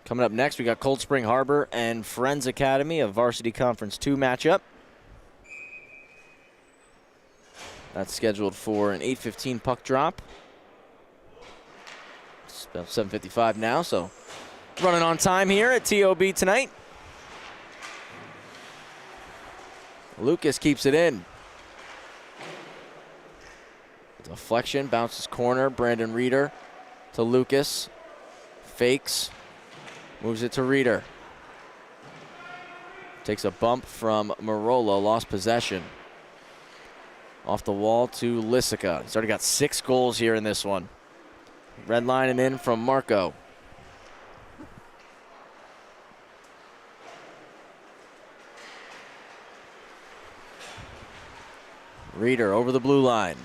Coming up next, we got Cold Spring Harbor and Friends Academy, a Varsity Conference 2 matchup. That's scheduled for an 8:15 puck drop. It's about 7:55 now, so running on time here at TOB tonight. Lucas keeps it in. Deflection, bounces corner. Brandon Reeder to Lucas. Fakes. Moves it to Reeder. Takes a bump from Marola, lost possession. Off the wall to Lissica. He's already got 6 goals here in this one. Red lining in from Marco. Reeder over the blue line.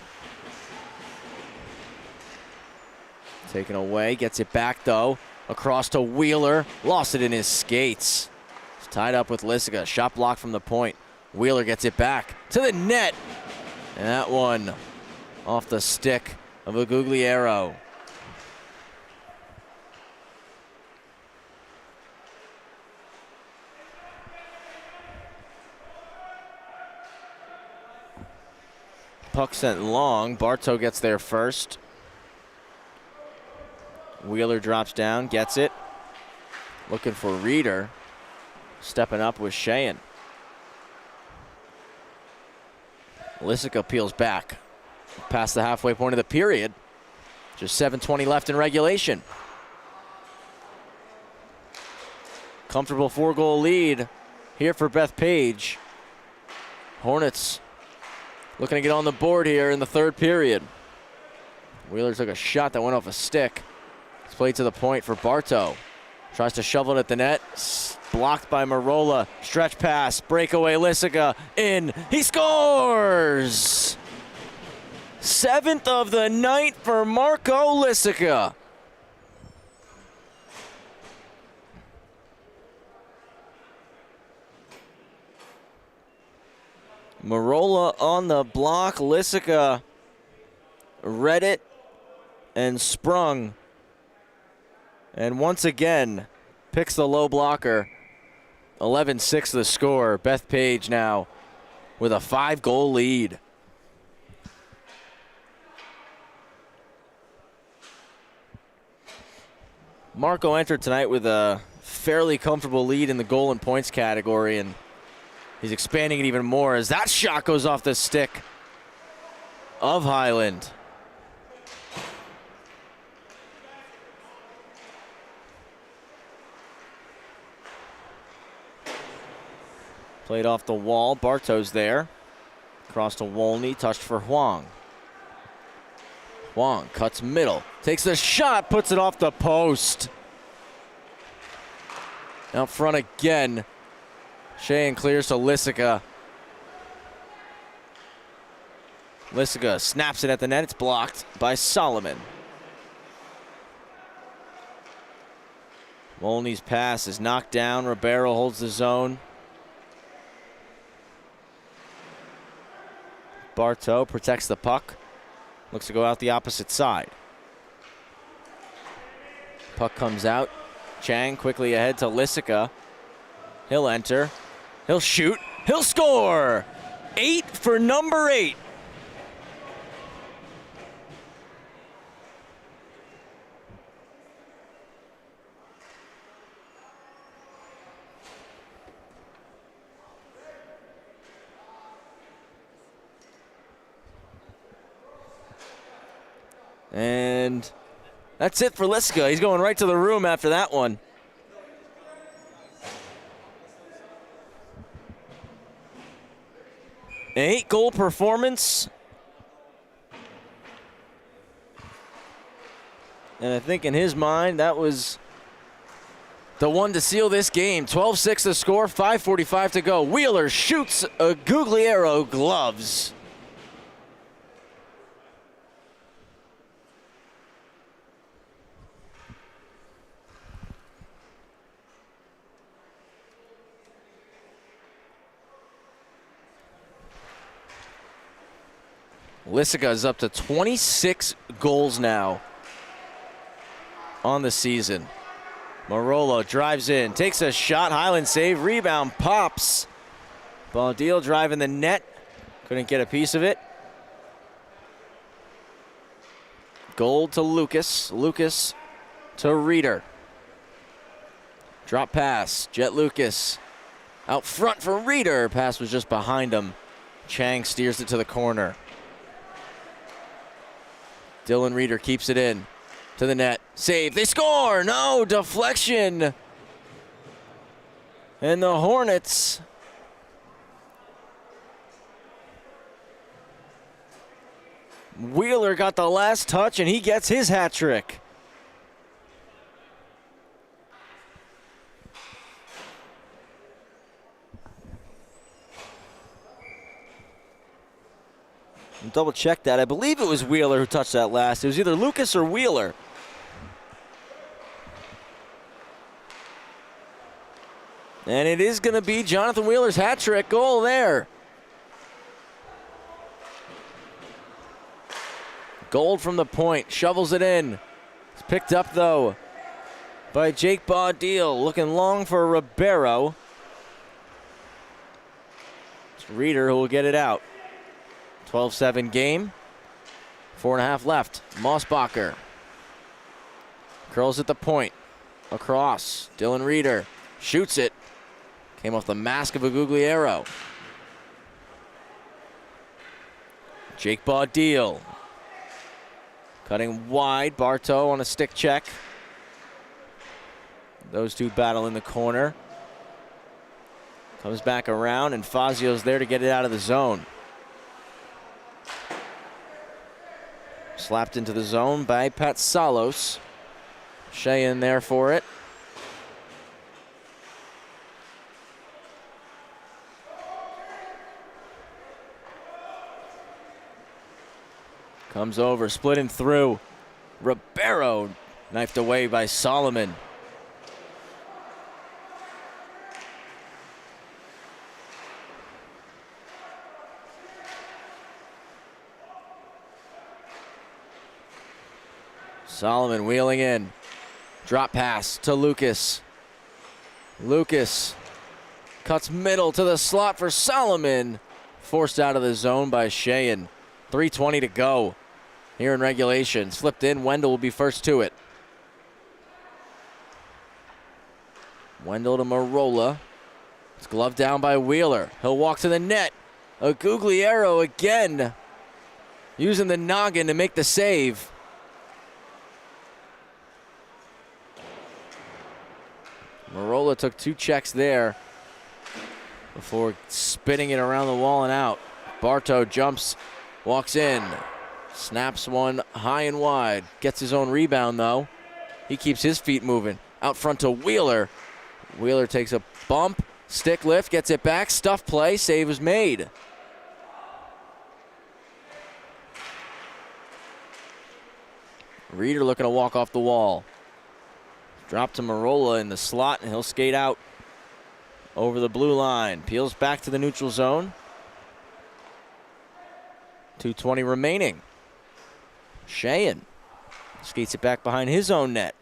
Taken away, gets it back though. Across to Wheeler, lost it in his skates. It's tied up with Lissica, shot blocked from the point. Wheeler gets it back to the net. And that one off the stick of Gugliero. Puck sent long, Bartow gets there first. Wheeler drops down, gets it. Looking for Reeder. Stepping up with Sheehan. Lissica peels back. Past the halfway point of the period. Just 7:20 left in regulation. Comfortable 4-goal lead here for Bethpage. Hornets looking to get on the board here in the third period. Wheeler took a shot that went off a stick. It's played to the point for Bartow. Tries to shovel it at the net. Blocked by Marola. Stretch pass. Breakaway Lissica. In. He scores! 7th of the night for Marco Lissica. Marola on the block. Lissica read it and sprung. And once again, picks the low blocker. 11-6 the score. Bethpage now with a 5-goal lead. Marco entered tonight with a fairly comfortable lead in the goal and points category, and he's expanding it even more as that shot goes off the stick of Highland. Played off the wall. Bartow's there. Cross to Wolney. Touched for Huang. Huang cuts middle. Takes the shot. Puts it off the post. Out front again. Sheehan clears to Lissica. Lissica snaps it at the net. It's blocked by Solomon. Wolney's pass is knocked down. Ribeiro holds the zone. Bartow protects the puck. Looks to go out the opposite side. Puck comes out. Chang quickly ahead to Lissica. He'll enter. He'll shoot. He'll score! 8 for number 8. And that's it for Lissica. He's going right to the room after that one. An 8-goal performance. And I think in his mind, that was the one to seal this game. 12-6 the score, 5:45 to go. Wheeler shoots a Gugliero gloves. Lissica is up to 26 goals now on the season. Marola drives in, takes a shot, Highland save, rebound pops. Baudil driving the net, couldn't get a piece of it. Gold to Lucas, Lucas to Reeder. Drop pass, Jet Lucas out front for Reeder. Pass was just behind him. Chang steers it to the corner. Dylan Reeder keeps it in to the net. Save. They score. No. Deflection. And the Hornets Wheeler got the last touch, and he gets his hat trick. Double check that. I believe it was Wheeler who touched that last. It was either Lucas or Wheeler. And it is going to be Jonathan Wheeler's hat trick goal there. Gold from the point. Shovels it in. It's picked up, though, by Jake Baudil. Looking long for Ribeiro. It's Reeder who will get it out. 12-7 game. 4.5 left. Mossbacher curls at the point. Across. Dylan Reeder shoots it. Came off the mask of a Gugliero. Jake Baudil cutting wide. Bartow on a stick check. Those two battle in the corner. Comes back around, and Fazio's there to get it out of the zone. Slapped into the zone by Patsalos. Shea in there for it. Comes over, splitting through. Ribeiro knifed away by Solomon. Solomon wheeling in. Drop pass to Lucas. Lucas cuts middle to the slot for Solomon. Forced out of the zone by Sheehan. 3:20 to go here in regulation. Slipped in. Wendell will be first to it. Wendell to Marola. It's gloved down by Wheeler. He'll walk to the net. A Guglielmo again. Using the noggin to make the save. Marola took two checks there before spinning it around the wall and out. Bartow jumps, walks in, snaps one high and wide. Gets his own rebound, though. He keeps his feet moving. Out front to Wheeler. Wheeler takes a bump, stick lift, gets it back, stuff play, save is made. Reeder looking to walk off the wall. Drop to Marola in the slot, and he'll skate out over the blue line. Peels back to the neutral zone. 2:20 remaining. Sheehan skates it back behind his own net.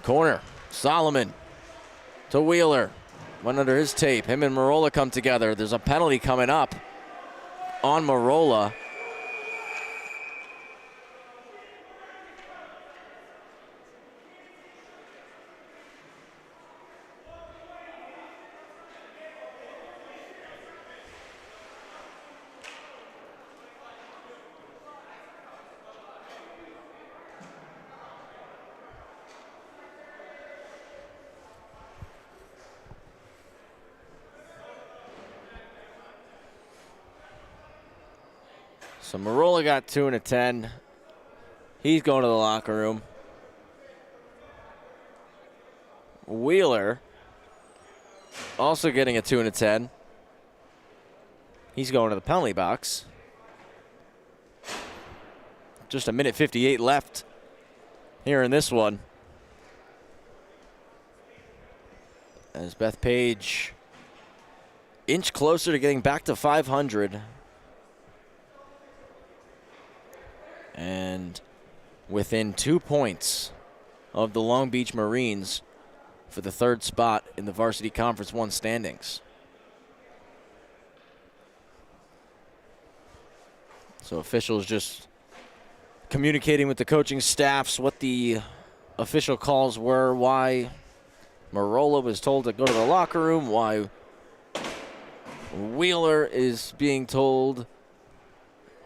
Corner, Solomon to Wheeler. Went under his tape. Him and Marola come together. There's a penalty coming up on Marola. So Marola got 2 and a 10. He's going to the locker room. Wheeler also getting a 2 and a 10. He's going to the penalty box. Just a minute 58 left here in this one. As Bethpage inch closer to getting back to 500. And within 2 points of the Long Beach Marines for the third spot in the Varsity Conference 1 standings. So officials just communicating with the coaching staffs what the official calls were, why Marola was told to go to the locker room, why Wheeler is being told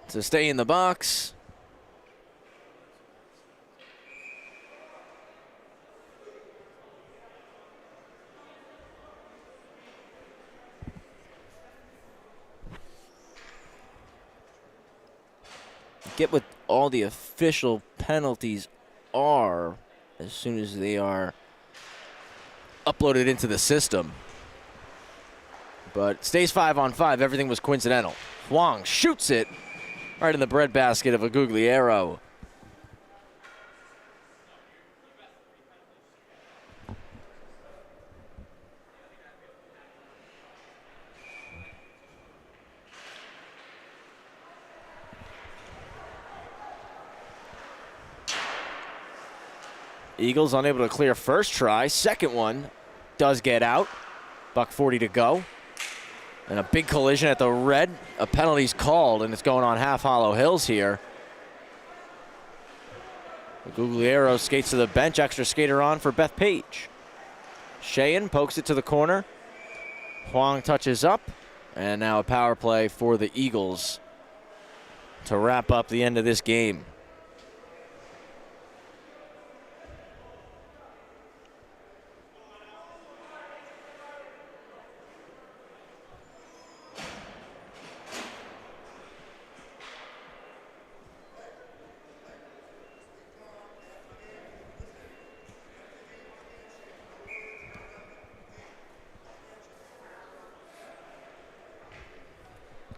to stay in the box. Get what all the official penalties are as soon as they are uploaded into the system. But stays 5-on-5. Everything was coincidental. Huang shoots it right in the breadbasket of a Guglielmo. Eagles unable to clear first try. Second one does get out. $1:40 to go. And a big collision at the red. A penalty's called, and it's going on Half Hollow Hills here. Guglielmo skates to the bench. Extra skater on for Bethpage. Sheehan pokes it to the corner. Huang touches up, And now a power play for the Eagles to wrap up the end of this game.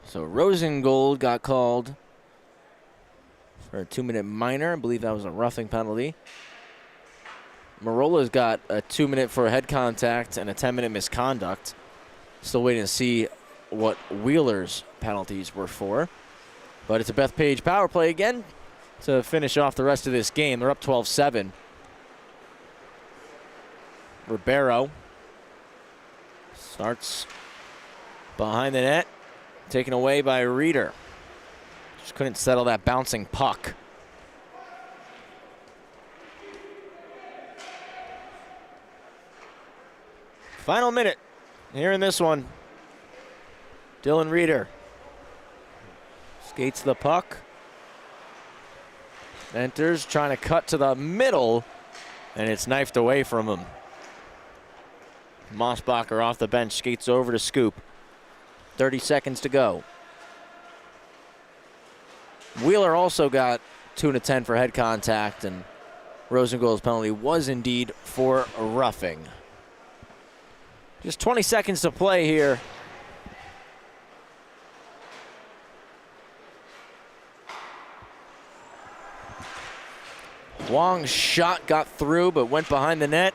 So Rosengold got called for a 2-minute minor. I believe that was a roughing penalty. Marola's got a 2-minute for head contact and a 10-minute misconduct. Still waiting to see what Wheeler's penalties were for. But it's a Bethpage power play again to finish off the rest of this game. They're up 12-7. Ribeiro starts behind the net. Taken away by Reeder. Just couldn't settle that bouncing puck. Final minute here in this one. Dylan Reeder skates the puck. Enters, trying to cut to the middle, and it's knifed away from him. Mossbacher off the bench, skates over to scoop. 30 seconds to go. Wheeler also got 2 and a 10 for head contact, and Rosengold's penalty was indeed for roughing. Just 20 seconds to play here. Wong's shot got through but went behind the net.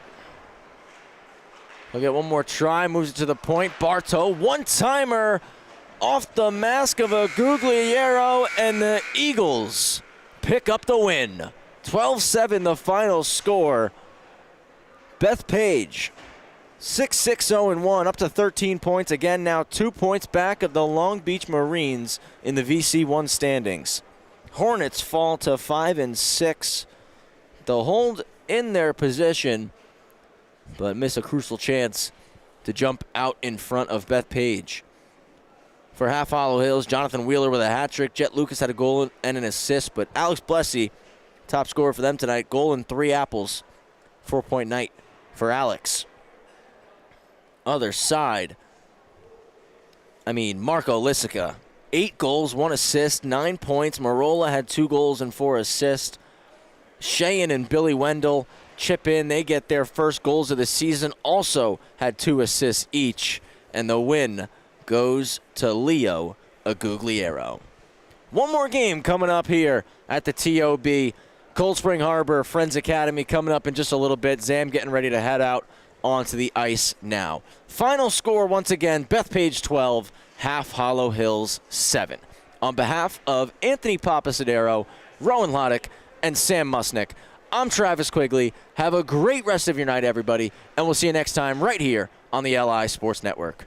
He'll get one more try, moves it to the point. Bartow, one-timer off the mask of a Guglielmo, and the Eagles pick up the win. 12-7 the final score. Bethpage, 6-6-0-1, up to 13 points. Again, now 2 points back of the Long Beach Marines in the VC1 standings. Hornets fall to 5-6. They'll hold in their position, but miss a crucial chance to jump out in front of Bethpage. For Half Hollow Hills, Jonathan Wheeler with a hat trick. Jet Lucas had a goal and an assist, but Alex Blessy, top scorer for them tonight, goal and 3 apples. 4-point night for Alex. Other side, Marco Lissica, 8 goals, 1 assist, 9 points. Marola had 2 goals and 4 assists. Sheehan and Billy Wendell chip in. They get their first goals of the season, also had 2 assists each, and the win goes to Leo Agugliero. One more game coming up here at the TOB. Cold Spring Harbor Friends Academy coming up in just a little bit. Zam getting ready to head out onto the ice now. Final score once again, Bethpage 12, Half Hollow Hills 7. On behalf of Anthony Papasadero, Rowan Loddick, and Sam Musnick, I'm Travis Quigley. Have a great rest of your night, everybody, and we'll see you next time right here on the LI Sports Network.